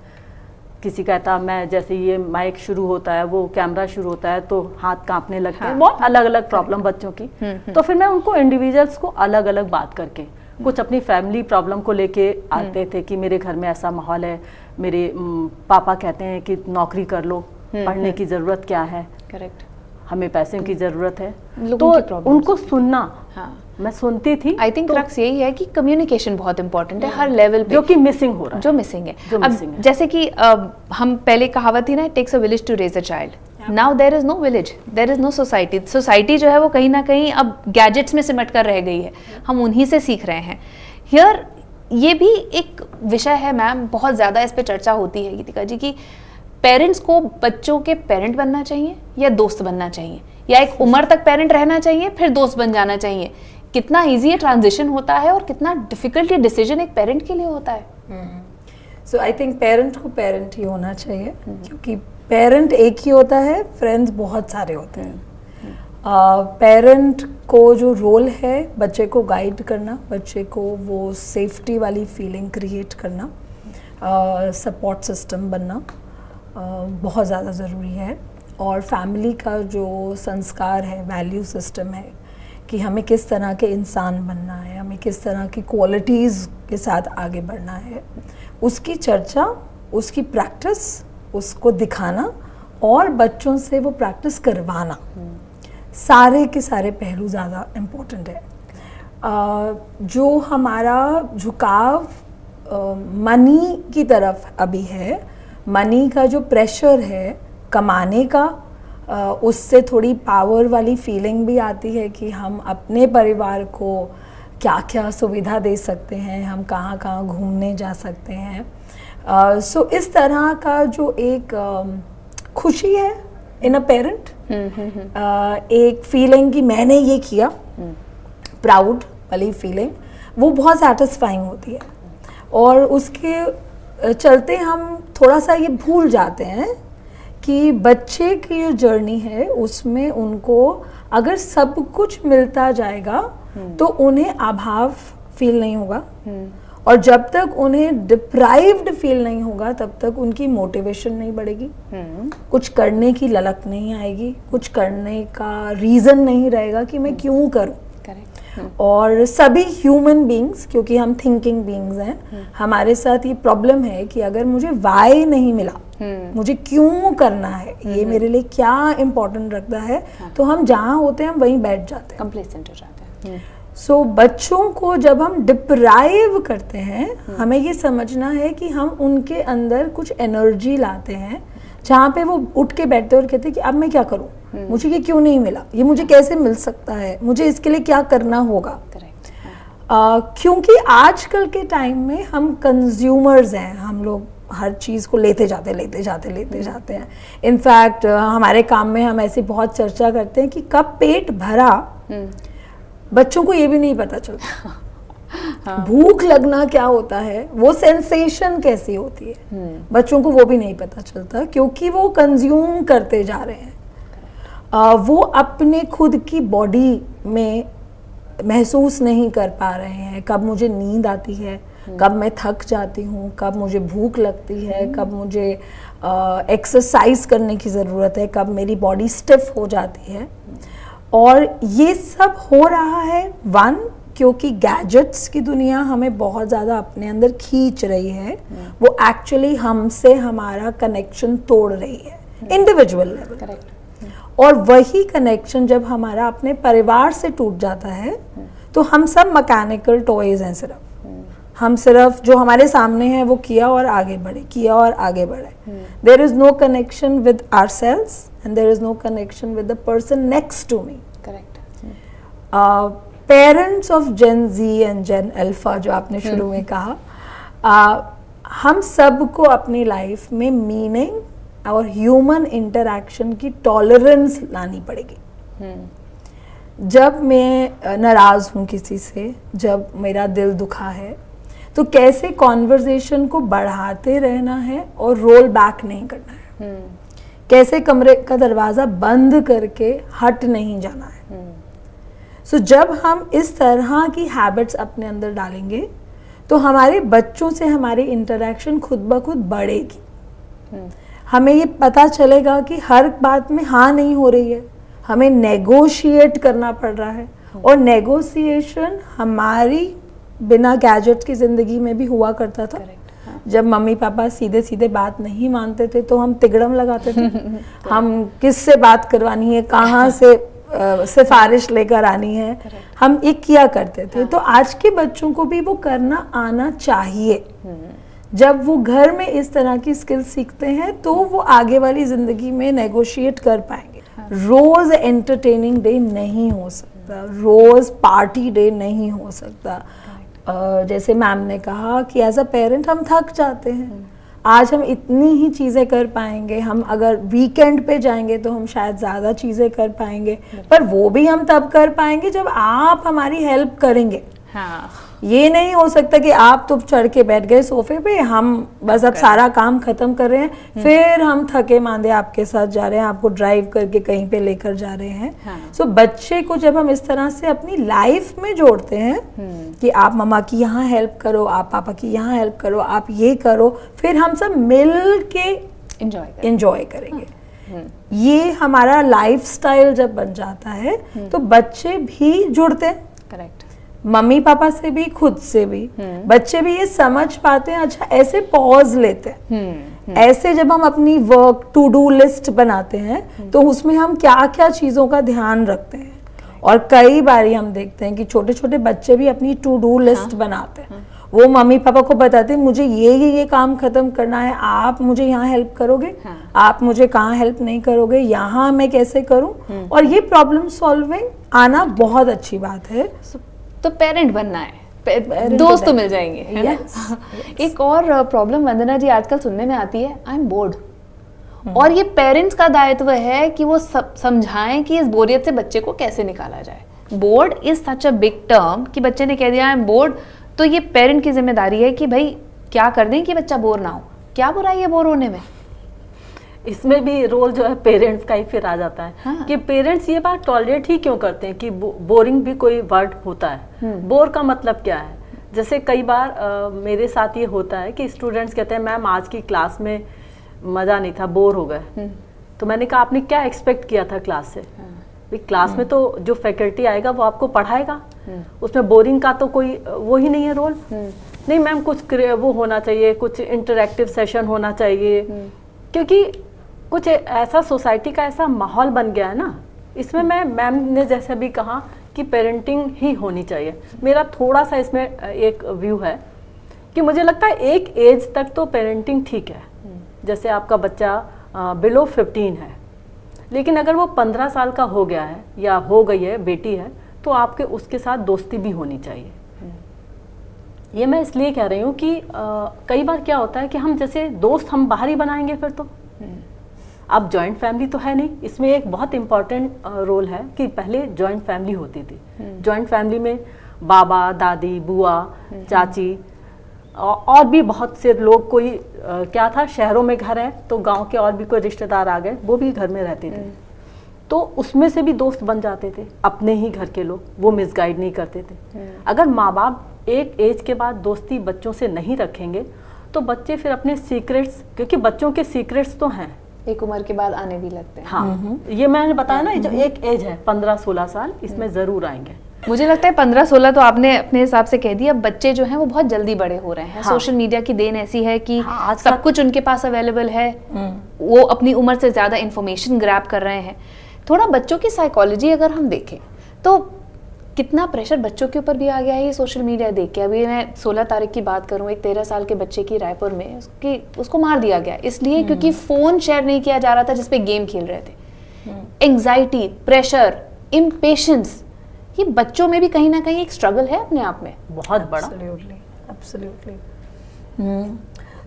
C: किसी कहता मैं, जैसे ये माइक शुरू होता है, वो कैमरा शुरू होता है तो हाथ कांपने लगते हैं। बहुत अलग अलग प्रॉब्लम बच्चों की। तो फिर मैं उनको इंडिविजुअल्स को अलग अलग बात करके, कुछ अपनी फैमिली प्रॉब्लम को लेके आते थे कि मेरे घर में ऐसा माहौल है, मेरे पापा कहते हैं कि नौकरी कर लो, पढ़ने की ज़रूरत क्या है,
A: करेक्ट,
C: हमें पैसे की ज़रूरत है।
A: लोगों की
C: तो
A: problems।
C: उनको सुनना,
A: हाँ,
C: मैं सुनती थी।
A: आई थिंक क्रक्स यही है कि कम्युनिकेशन बहुत इंपॉर्टेंट है हर लेवल पे,
C: जो कि मिसिंग हो रहा है,
A: जो मिसिंग है।
C: जो
A: अब
C: missing है।
A: जैसे कि हम पहले कहावत थी ना, it takes a village to raise a child. Now there is no village, there is no society. Society जो है वो कहीं ना कहीं अब गैजेट्स में सिमट कर रह गई है, हम उन्हीं से सीख रहे हैं। हियर ये भी एक विषय है मैम, बहुत ज़्यादा इस पे चर्चा होती है गीतिका जी की पेरेंट्स को बच्चों के पेरेंट बनना चाहिए या दोस्त बनना चाहिए, या एक उम्र तक पेरेंट रहना चाहिए फिर दोस्त बन जाना चाहिए। कितना इजी ये ट्रांजिशन होता है और कितना डिफिकल्ट ये डिसीजन एक पेरेंट के लिए होता है।
B: सो आई थिंक पेरेंट को पेरेंट ही होना चाहिए, क्योंकि पेरेंट एक ही होता है, फ्रेंड्स बहुत सारे होते हैं। पेरेंट को जो रोल है बच्चे को गाइड करना, बच्चे को वो सेफ्टी वाली फीलिंग क्रिएट करना, सपोर्ट सिस्टम बनना बहुत ज़्यादा ज़रूरी है। और फैमिली का जो संस्कार है, वैल्यू सिस्टम है कि हमें किस तरह के इंसान बनना है, हमें किस तरह की क्वालिटीज़ के साथ आगे बढ़ना है, उसकी चर्चा, उसकी प्रैक्टिस, उसको दिखाना और बच्चों से वो प्रैक्टिस करवाना, सारे के सारे पहलू ज़्यादा इम्पोर्टेंट है। जो हमारा झुकाव मनी की तरफ अभी है, मनी का जो प्रेशर है कमाने का, उससे थोड़ी पावर वाली फीलिंग भी आती है कि हम अपने परिवार को क्या क्या सुविधा दे सकते हैं, हम कहाँ कहाँ घूमने जा सकते हैं। सो इस तरह का जो एक खुशी है इन अ पेरेंट, एक फीलिंग कि मैंने ये किया, प्राउड वाली फीलिंग, वो बहुत सेटिस्फाइंग होती है। और उसके चलते हम थोड़ा सा ये भूल जाते हैं कि बच्चे की जो जर्नी है उसमें उनको अगर सब कुछ मिलता जाएगा तो उन्हें अभाव फील नहीं होगा, और जब तक उन्हें डिप्राइव्ड फील नहीं होगा तब तक उनकी मोटिवेशन नहीं बढ़ेगी, कुछ करने की ललक नहीं आएगी, कुछ करने का रीज़न नहीं रहेगा कि मैं क्यों करूं। और सभी ह्यूमन बीइंग्स, क्योंकि हम थिंकिंग बीइंग्स हैं, हमारे साथ ये प्रॉब्लम है कि अगर मुझे वाई नहीं मिला, मुझे क्यों करना है, ये मेरे लिए क्या इम्पोर्टेंट रखता है, तो हम जहाँ होते हैं हम वहीं बैठ जाते हैं,
A: कंप्लेसेंट हो जाते हैं।
B: सो बच्चों को जब हम डिप्राइव करते हैं, हमें ये समझना है कि हम उनके अंदर कुछ एनर्जी लाते हैं जहाँ पे वो उठ के बैठते हैं और कहते हैं कि अब मैं क्या करूँ, मुझे ये क्यों नहीं मिला, ये मुझे कैसे मिल सकता है, मुझे इसके लिए क्या करना होगा। क्योंकि आजकल के टाइम में हम कंज्यूमर्स हैं, हम लोग हर चीज़ को लेते जाते हैं। इनफैक्ट हमारे काम में हम ऐसी बहुत चर्चा करते हैं कि कब पेट भरा बच्चों को ये भी नहीं पता चलता। भूख लगना क्या होता है, वो सेंसेशन कैसी होती है, बच्चों को वो भी नहीं पता चलता, क्योंकि वो कंज्यूम करते जा रहे हैं। वो अपने खुद की बॉडी में महसूस नहीं कर पा रहे हैं कब मुझे नींद आती है, कब मैं थक जाती हूँ, कब मुझे भूख लगती है, कब मुझे एक्सरसाइज करने की ज़रूरत है, कब मेरी बॉडी स्टिफ हो जाती है। और ये सब हो रहा है क्योंकि गैजेट्स की दुनिया हमें बहुत ज़्यादा अपने अंदर खींच रही है, वो एक्चुअली हमसे हमारा कनेक्शन तोड़ रही है इंडिविजुअल लेवल। और वही कनेक्शन जब हमारा अपने परिवार से टूट जाता है तो हम सब मैकेनिकल टॉयज हैं, हम सिर्फ जो हमारे सामने है वो किया और आगे बढ़े, there is no connection with ourselves and there is no connection with the person next to me. Parents of Gen Z and Gen Alpha जो आपने शुरू में कहा, हम सबको अपनी लाइफ में मीनिंग और ह्यूमन इंटरैक्शन की टॉलरेंस लानी पड़ेगी। जब मैं नाराज़ हूँ किसी से, जब मेरा दिल दुखा है, तो कैसे कॉन्वर्जेशन को बढ़ाते रहना है और रोल बैक नहीं करना है, कैसे कमरे का दरवाज़ा बंद करके हट नहीं जाना है। सो जब हम इस तरह की हैबिट्स अपने अंदर डालेंगे तो हमारे बच्चों से हमारी इंटरेक्शन खुद ब खुद बढ़ेगी। हमें ये पता चलेगा कि हर बात में हाँ नहीं हो रही है, हमें नेगोशिएट करना पड़ रहा है, और नेगोशिएशन हमारी बिना गैजेट की ज़िंदगी में भी हुआ करता था। जब मम्मी पापा सीधे सीधे बात नहीं मानते थे तो हम तिगड़म लगाते थे हम किससे बात करवानी है, कहाँ से सिफारिश लेकर आनी है, हम एक किया करते थे। तो आज के बच्चों को भी वो करना आना चाहिए। जब वो घर में इस तरह की स्किल सीखते हैं तो वो आगे वाली जिंदगी में नेगोशिएट कर पाएंगे। रोज एंटरटेनिंग डे नहीं हो सकता, रोज पार्टी डे नहीं हो सकता। जैसे मैम ने कहा कि एज अ पेरेंट हम थक जाते हैं। आज हम इतनी ही चीज़ें कर पाएंगे, हम अगर वीकेंड पे जाएंगे तो हम शायद ज़्यादा चीज़ें कर पाएंगे, पर वो भी हम तब कर पाएंगे जब आप हमारी हेल्प करेंगे।
A: हाँ।
B: ये नहीं हो सकता कि आप तो चढ़ के बैठ गए सोफे पे, हम बस अब सारा काम खत्म कर रहे हैं, फिर हम थके मांदे आपके साथ जा रहे हैं, आपको ड्राइव करके कहीं पे लेकर जा रहे हैं। सो बच्चे को जब हम इस तरह से अपनी लाइफ में जोड़ते हैं कि आप मम्मा की यहाँ हेल्प करो, आप पापा की यहाँ हेल्प करो, आप ये करो, फिर हम सब मिल के एंजॉय करेंगे। ये हमारा लाइफस्टाइल जब बन जाता है तो बच्चे भी जुड़ते हैं।
A: करेक्ट।
B: मम्मी पापा से भी, खुद से भी। बच्चे भी ये समझ पाते हैं, अच्छा ऐसे पॉज लेते हैं। ऐसे जब हम अपनी वर्क टू डू लिस्ट बनाते हैं तो उसमें हम क्या क्या चीज़ों का ध्यान रखते हैं। और कई बारी हम देखते हैं कि छोटे छोटे बच्चे भी अपनी टू डू लिस्ट बनाते हैं। वो मम्मी पापा को बताते हैं मुझे ये काम खत्म करना है, आप मुझे यहाँ हेल्प करोगे, आप मुझे कहाँ हेल्प नहीं करोगे, यहाँ मैं कैसे करूँ। और ये प्रॉब्लम सॉल्विंग आना बहुत अच्छी बात है।
A: तो पेरेंट बनना है, दोस्त तो मिल जाएंगे, है ना? एक और प्रॉब्लम वंदना जी आजकल सुनने में आती है, आई एम बोर्ड। और ये पेरेंट्स का दायित्व है कि वो समझाएं कि इस बोरियत से बच्चे को कैसे निकाला जाए। Board is such a big term कि बच्चे ने कह दिया आई एम बोर्ड, तो ये पेरेंट की जिम्मेदारी है कि भाई क्या कर दें कि बच्चा बोर ना हो। क्या बुराई है बोर होने में?
C: इसमें भी रोल जो है पेरेंट्स का ही फिर आ जाता है। हाँ। कि पेरेंट्स ये बात टॉलरेट ही क्यों करते हैं कि बोरिंग भी कोई वर्ड होता है। बोर का मतलब क्या है? जैसे कई बार मेरे साथ ये होता है कि स्टूडेंट्स कहते हैं मैम आज की क्लास में मज़ा नहीं था, बोर हो गए। तो मैंने कहा आपने क्या एक्सपेक्ट किया था क्लास से? क्लास में तो जो फैकल्टी आएगा वो आपको पढ़ाएगा, उसमें बोरिंग का तो कोई वो ही नहीं है रोल। नहीं मैम कुछ वो होना चाहिए, कुछ इंटरेक्टिव सेशन होना चाहिए, क्योंकि कुछ ऐसा सोसाइटी का ऐसा माहौल बन गया है ना। इसमें मैम ने जैसे भी कहा कि पेरेंटिंग ही होनी चाहिए। मेरा थोड़ा सा इसमें एक व्यू है कि मुझे लगता है एक एज तक तो पेरेंटिंग ठीक है। जैसे आपका बच्चा बिलो 15 है, लेकिन अगर वो 15 साल का हो गया है या हो गई है, बेटी है, तो आपके उसके साथ दोस्ती भी होनी चाहिए। ये मैं इसलिए कह रही हूँ कि कई बार क्या होता है कि हम जैसे दोस्त हम बाहर ही बनाएंगे फिर तो। अब जॉइंट फैमिली तो है नहीं। इसमें एक बहुत इम्पॉर्टेंट रोल है कि पहले जॉइंट फैमिली होती थी। जॉइंट फैमिली में बाबा, दादी, बुआ, चाची और भी बहुत से लोग, कोई क्या था, शहरों में घर है तो गांव के और भी कोई रिश्तेदार आ गए, वो भी घर में रहते थे, तो उसमें से भी दोस्त बन जाते थे अपने ही घर के लोग, वो मिसगाइड नहीं करते थे। अगर माँ बाप एक एज के बाद दोस्ती बच्चों से नहीं रखेंगे तो बच्चे फिर अपने सीक्रेट्स, क्योंकि बच्चों के सीक्रेट्स तो हैं,
A: एक उम्र के बाद आने भी लगते हैं।
C: हाँ, ये मैंने बताया ना, जो एक एज है 15-16 साल, इसमें जरूर आएंगे।
A: मुझे लगता है 15-16 तो आपने अपने हिसाब से कह दिया। बच्चे जो हैं वो बहुत जल्दी बड़े हो रहे हैं। हाँ। सोशल मीडिया की देन ऐसी है कि हाँ, सब कुछ उनके पास अवेलेबल है। वो अपनी उम्र से ज्यादा इंफॉर्मेशन ग्रैब कर रहे हैं। थोड़ा बच्चों की साइकोलॉजी अगर हम देखें तो कितना प्रेशर बच्चों के ऊपर भी आ गया है ये सोशल मीडिया देख के। अभी मैं 16 तारीख की बात करूं, एक 13 साल के बच्चे की रायपुर में उसको मार दिया गया इसलिए क्योंकि फोन शेयर नहीं किया जा रहा था जिसपे गेम खेल रहे थे। एंजाइटी, प्रेशर, इम्पेशंस, ये बच्चों में भी कहीं ना कहीं एक स्ट्रगल है अपने आप में
C: बहुत बड़ा।
B: Absolutely.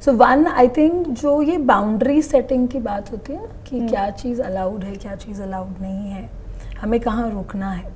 B: So one, I think जो ये बाउंड्री सेटिंग की बात होती है कि क्या चीज़ अलाउड है, क्या चीज़ अलाउड नहीं है, हमें कहाँ रुकना है।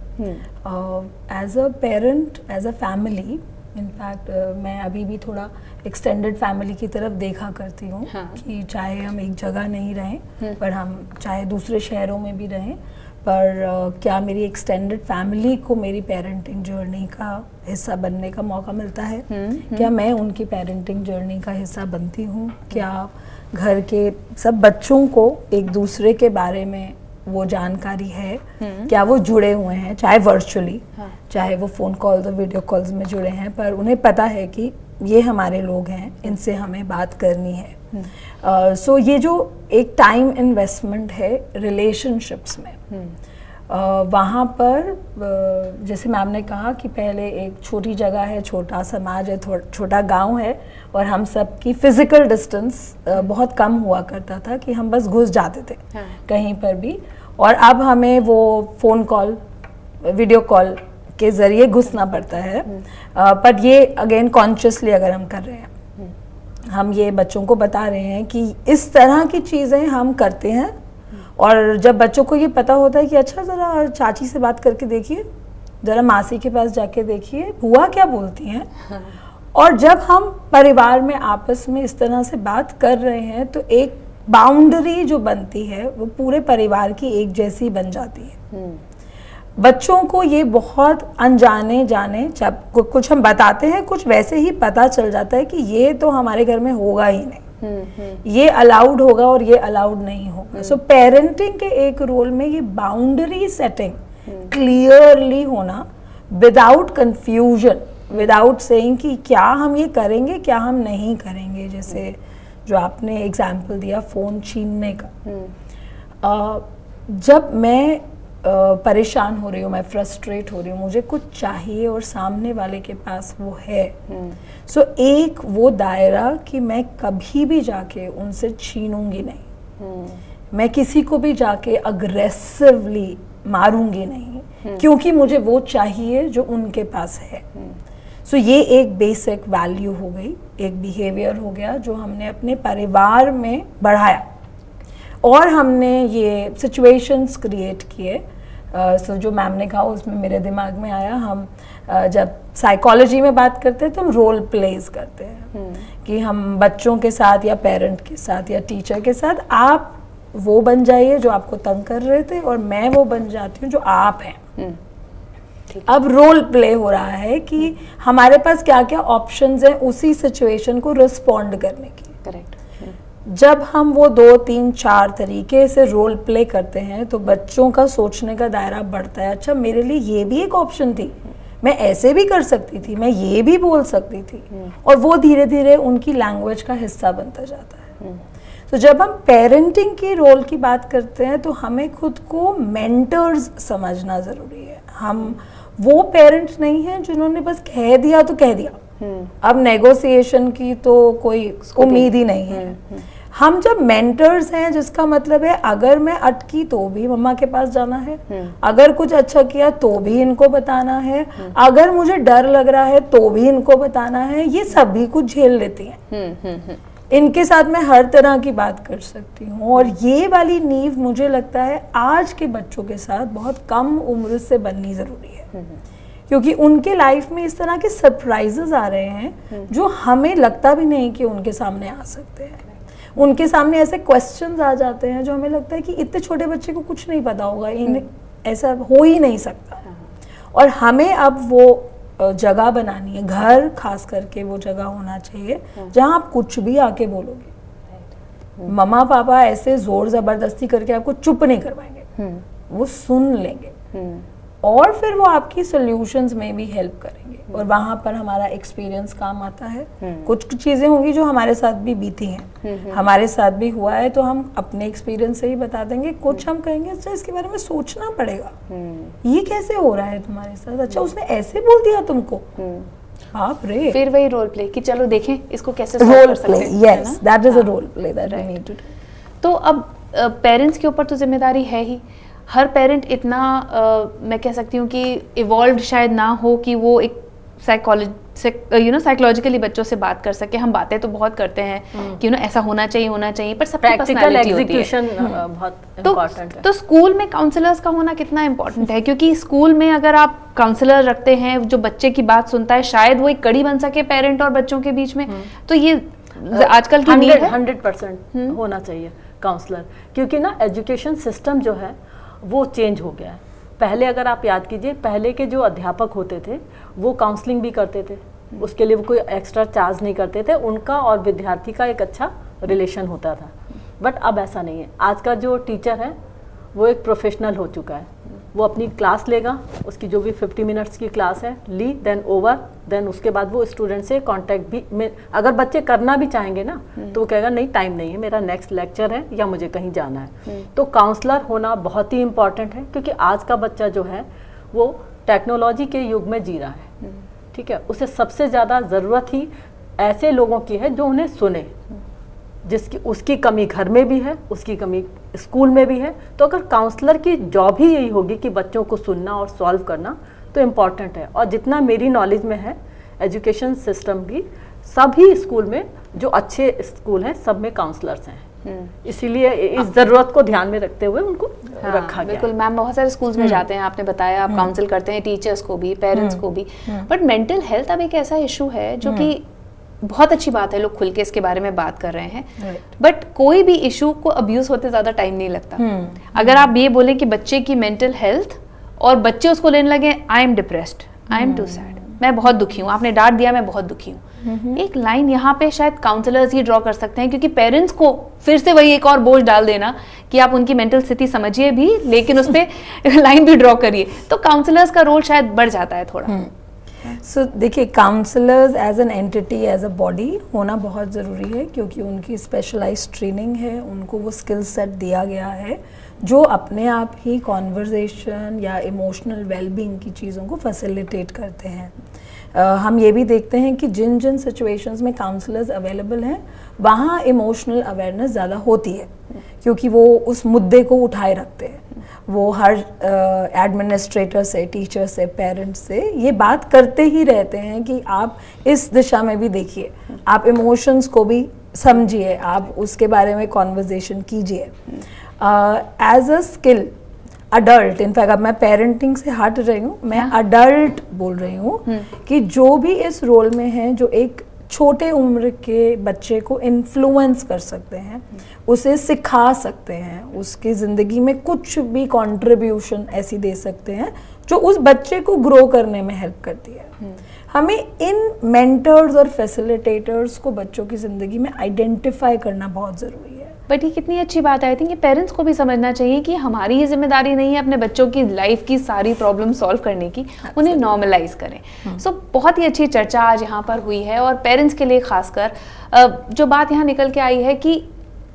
B: As a parent, as a family, in fact मैं अभी भी थोड़ा एक्सटेंडेड फैमिली की तरफ देखा करती हूँ।
A: हाँ।
B: कि चाहे हम एक जगह नहीं रहें, पर हम चाहे दूसरे शहरों में भी रहें, पर क्या मेरी एक्सटेंडेड फैमिली को मेरी पेरेंटिंग जर्नी का हिस्सा बनने का मौका मिलता है? क्या मैं उनकी पेरेंटिंग जर्नी का हिस्सा बनती हूँ? क्या घर के सब बच्चों को एक दूसरे के बारे में वो जानकारी है? क्या वो जुड़े हुए हैं, चाहे वर्चुअली,
A: हाँ।
B: चाहे वो फ़ोन कॉल्स और वीडियो कॉल्स में जुड़े हैं, पर उन्हें पता है कि ये हमारे लोग हैं, इनसे हमें बात करनी है। सो ये जो एक टाइम इन्वेस्टमेंट है रिलेशनशिप्स में, वहाँ पर जैसे मैम ने कहा कि पहले एक छोटी जगह है, छोटा समाज है, छोटा गांव है, और हम सब की फिजिकल डिस्टेंस बहुत कम हुआ करता था कि हम बस घुस जाते थे कहीं पर भी, और अब हमें वो फ़ोन कॉल, वीडियो कॉल के ज़रिए घुसना पड़ता है। पर ये अगेन कॉन्शियसली अगर हम कर रहे हैं, हम ये बच्चों को बता रहे हैं कि इस तरह की चीज़ें हम करते हैं, और जब बच्चों को ये पता होता है कि अच्छा ज़रा चाची से बात करके देखिए, ज़रा मासी के पास जाके देखिए बुआ क्या बोलती हैं, और जब हम परिवार में आपस में इस तरह से बात कर रहे हैं तो एक बाउंड्री जो बनती है वो पूरे परिवार की एक जैसी बन जाती है। बच्चों को ये बहुत अनजाने जाने, जब कुछ हम बताते हैं कुछ वैसे ही पता चल जाता है कि ये तो हमारे घर में होगा ही नहीं, ये अलाउड होगा और ये अलाउड नहीं होगा। सो पेरेंटिंग के एक रोल में ये बाउंड्री सेटिंग क्लियरली होना, विदाउट कंफ्यूजन, विदाउट सेइंग कि क्या हम ये करेंगे, क्या हम नहीं करेंगे। जैसे जो आपने एग्जाम्पल दिया फ़ोन छीनने का, जब मैं परेशान हो रही हूँ, मैं फ्रस्ट्रेट हो रही हूँ, मुझे कुछ चाहिए और सामने वाले के पास वो है, सो एक वो दायरा कि मैं कभी भी जाके उनसे छीनूंगी नहीं, मैं किसी को भी जाके अग्रेसिवली मारूंगी नहीं, क्योंकि मुझे वो चाहिए जो उनके पास है। सो ये एक बेसिक वैल्यू हो गई, एक बिहेवियर हो गया जो हमने अपने परिवार में बढ़ाया, और हमने ये सिचुएशंस क्रिएट किए। सो जो मैम ने कहा उसमें मेरे दिमाग में आया, हम जब साइकोलॉजी में बात करते हैं तो हम रोल प्लेस करते हैं कि हम बच्चों के साथ या पेरेंट के साथ या टीचर के साथ, आप वो बन जाइए जो आपको तंग कर रहे थे और मैं वो बन जाती हूँ जो आप हैं। अब रोल प्ले हो रहा है कि हमारे पास क्या क्या ऑप्शंस हैं उसी सिचुएशन को रिस्पॉन्ड करने की।
A: करेक्ट।
B: जब हम वो 2, 3, 4 तरीके से रोल प्ले करते हैं तो बच्चों का सोचने का दायरा बढ़ता है। अच्छा, मेरे लिए ये भी एक ऑप्शन थी, मैं ऐसे भी कर सकती थी, मैं ये भी बोल सकती थी, और वो धीरे धीरे उनकी लैंग्वेज का हिस्सा बनता जाता है। तो जब हम पेरेंटिंग की रोल की बात करते हैं तो हमें खुद को मेंटर्स समझना ज़रूरी है। हम वो पेरेंट्स नहीं हैं जिन्होंने बस कह दिया तो कह दिया, अब नेगोशिएशन की तो कोई उम्मीद ही नहीं है। हम जब मेंटर्स हैं, जिसका मतलब है अगर मैं अटकी तो भी मम्मा के पास जाना है, अगर कुछ अच्छा किया तो भी इनको बताना है, अगर मुझे डर लग रहा है तो भी इनको बताना है, ये सभी कुछ झेल लेती हैं। इनके साथ मैं हर तरह की बात कर सकती हूँ, और ये वाली नींव मुझे लगता है आज के बच्चों के साथ बहुत कम उम्र से बननी ज़रूरी है, क्योंकि उनके लाइफ में इस तरह के सरप्राइजेस आ रहे हैं जो हमें लगता भी नहीं कि उनके सामने आ सकते हैं। उनके सामने ऐसे क्वेश्चंस आ जाते हैं जो हमें लगता है कि इतने छोटे बच्चे को कुछ नहीं पता होगा, इन्हें ऐसा हो ही नहीं सकता। और हमें अब वो जगह बनानी है, घर खास करके वो जगह होना चाहिए जहाँ आप कुछ भी आके बोलोगे। मम्मा पापा ऐसे जोर ज़बरदस्ती करके आपको चुप नहीं करवाएंगे, वो सुन लेंगे और फिर वो आपकी सॉल्यूशंस में भी हेल्प करेंगे, और वहाँ पर हमारा एक्सपीरियंस काम आता है। कुछ चीज़ें होंगी जो हमारे साथ भी बीती हैं, हमारे साथ भी हुआ है, तो हम अपने एक्सपीरियंस से ही बता देंगे। कुछ हम कहेंगे अच्छा इसके बारे में सोचना पड़ेगा, ये कैसे हो रहा है तुम्हारे साथ, अच्छा उसने ऐसे बोल दिया तुमको, बाप रे।
A: फिर वही रोल प्ले कि चलो देखें इसको कैसे सॉल्व कर सकते हैं।
B: Yes, that is a role play that we need to do.
A: तो अब पेरेंट्स के ऊपर तो जिम्मेदारी है ही, हर पेरेंट इतना मैं कह सकती हूँ कि इवॉल्व शायद ना हो कि वो एक साइकोलॉजिकली बच्चों से बात कर सके। हम बातें तो बहुत करते हैं कि ऐसा होना चाहिए, पर सबकी पर्सनालिटी होती है।
C: बहुत इम्पोर्टेंट है।
A: तो स्कूल में काउंसलर्स का होना कितना इम्पोर्टेंट है, क्योंकि स्कूल में अगर आप काउंसलर रखते हैं जो बच्चे की बात सुनता है, शायद वो एक कड़ी बन सके पेरेंट और बच्चों के बीच में। तो ये आजकल की नीड है।
C: 100% होना चाहिए काउंसलर, क्योंकि ना एजुकेशन सिस्टम जो है वो चेंज हो गया है। पहले अगर आप याद कीजिए, पहले के जो अध्यापक होते थे वो काउंसलिंग भी करते थे, उसके लिए वो कोई एक्स्ट्रा चार्ज नहीं करते थे, उनका और विद्यार्थी का एक अच्छा रिलेशन होता था। बट अब ऐसा नहीं है। आज का जो टीचर है वो एक प्रोफेशनल हो चुका है। वो अपनी क्लास लेगा, उसकी जो भी 50 मिनट्स की क्लास है ली, देन ओवर, देन उसके बाद वो स्टूडेंट से कांटेक्ट भी में अगर बच्चे करना भी चाहेंगे ना तो वो कहेगा नहीं टाइम नहीं है, मेरा नेक्स्ट लेक्चर है या मुझे कहीं जाना है। तो काउंसलर होना बहुत ही इम्पॉर्टेंट है, क्योंकि आज का बच्चा जो है वो टेक्नोलॉजी के युग में जी रहा है, ठीक है। उसे सबसे ज़्यादा ज़रूरत ही ऐसे लोगों की है जो उन्हें सुने, जिसकी उसकी कमी घर में भी है, उसकी कमी स्कूल में भी है। तो अगर काउंसलर की जॉब ही यही होगी कि बच्चों को सुनना और सॉल्व करना, तो इम्पॉर्टेंट है। और जितना मेरी नॉलेज में है एजुकेशन सिस्टम की, सभी स्कूल में जो अच्छे स्कूल हैं सब में काउंसलर्स हैं, इसीलिए इस ज़रूरत को ध्यान में रखते हुए उनको रखा गया।
A: बिल्कुल मैम, बहुत सारे स्कूल्स में जाते हैं, आपने बताया आप काउंसिल करते हैं टीचर्स को भी, पेरेंट्स को भी। बट मेंटल हेल्थ अब एक ऐसा इशू है जो कि बहुत अच्छी बात है, लोग खुल के इसके बारे में बात कर रहे हैं। बट कोई भी इशू को अब्यूज होते ज़्यादा टाइम नहीं लगता। अगर आप ये बोलें कि बच्चे की मेंटल हेल्थ और बच्चे उसको लेने लगे, I am depressed, I am too sad, मैं बहुत दुखी हूँ, आपने डांट दिया मैं बहुत दुखी हूँ, एक लाइन यहाँ पे शायद काउंसलर्स ही ड्रॉ कर सकते हैं। क्योंकि पेरेंट्स को फिर से वही एक और बोझ डाल देना कि आप उनकी मेंटल स्थिति समझिए भी, लेकिन उस पर लाइन भी ड्रॉ करिए, तो काउंसलर्स का रोल शायद बढ़ जाता है थोड़ा।
B: सो देखिए, counsellors as an entity, as a body होना बहुत ज़रूरी है, क्योंकि उनकी स्पेशलाइज्ड ट्रेनिंग है, उनको वो स्किल सेट दिया गया है जो अपने आप ही कॉन्वर्जेशन या इमोशनल वेलबींग की चीज़ों को फैसिलिटेट करते हैं। हम ये भी देखते हैं कि जिन जिन सिचुएशंस में काउंसलर्स अवेलेबल हैं वहाँ इमोशनल अवेयरनेस ज़्यादा होती है, क्योंकि वो उस मुद्दे को उठाए रखते हैं। वो हर एडमिनिस्ट्रेटर से, टीचर से, पेरेंट्स से ये बात करते ही रहते हैं कि आप इस दिशा में भी देखिए, आप इमोशंस को भी समझिए, आप उसके बारे में कॉन्वर्जेशन कीजिए। As a skill adult, in fact अब मैं पेरेंटिंग से हट रही हूँ, मैं अडल्ट बोल रही हूँ कि जो भी इस रोल में है, जो एक छोटे उम्र के बच्चे को इन्फ्लुएंस कर सकते हैं, उसे सिखा सकते हैं, उसकी ज़िंदगी में कुछ भी कंट्रीब्यूशन ऐसी दे सकते हैं जो उस बच्चे को ग्रो करने में हेल्प करती है। हमें इन मेंटर्स और फैसिलिटेटर्स को बच्चों की ज़िंदगी में आइडेंटिफाई करना बहुत ज़रूरी है।
A: बट ये कितनी अच्छी बात है, आई थिंक ये पेरेंट्स को भी समझना चाहिए कि हमारी ये जिम्मेदारी नहीं है अपने बच्चों की लाइफ की सारी प्रॉब्लम सॉल्व करने की, उन्हें नॉर्मलाइज करें। सो बहुत ही अच्छी चर्चा आज यहाँ पर हुई है, और पेरेंट्स के लिए खासकर जो बात यहाँ निकल के आई है कि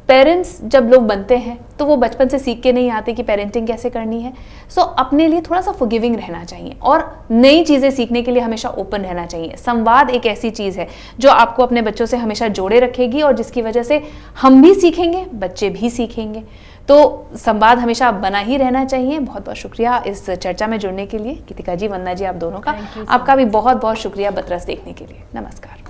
A: पेरेंट्स जब लोग बनते हैं तो वो बचपन से सीख के नहीं आते कि पेरेंटिंग कैसे करनी है। सो अपने लिए थोड़ा सा फॉरगिविंग रहना चाहिए और नई चीज़ें सीखने के लिए हमेशा ओपन रहना चाहिए। संवाद एक ऐसी चीज़ है जो आपको अपने बच्चों से हमेशा जोड़े रखेगी, और जिसकी वजह से हम भी सीखेंगे, बच्चे भी सीखेंगे। तो संवाद हमेशा बना ही रहना चाहिए। बहुत बहुत शुक्रिया इस चर्चा में जुड़ने के लिए गीतिका जी, वंदना जी, आप दोनों का। आपका भी बहुत बहुत शुक्रिया बतरस देखने के लिए। नमस्कार।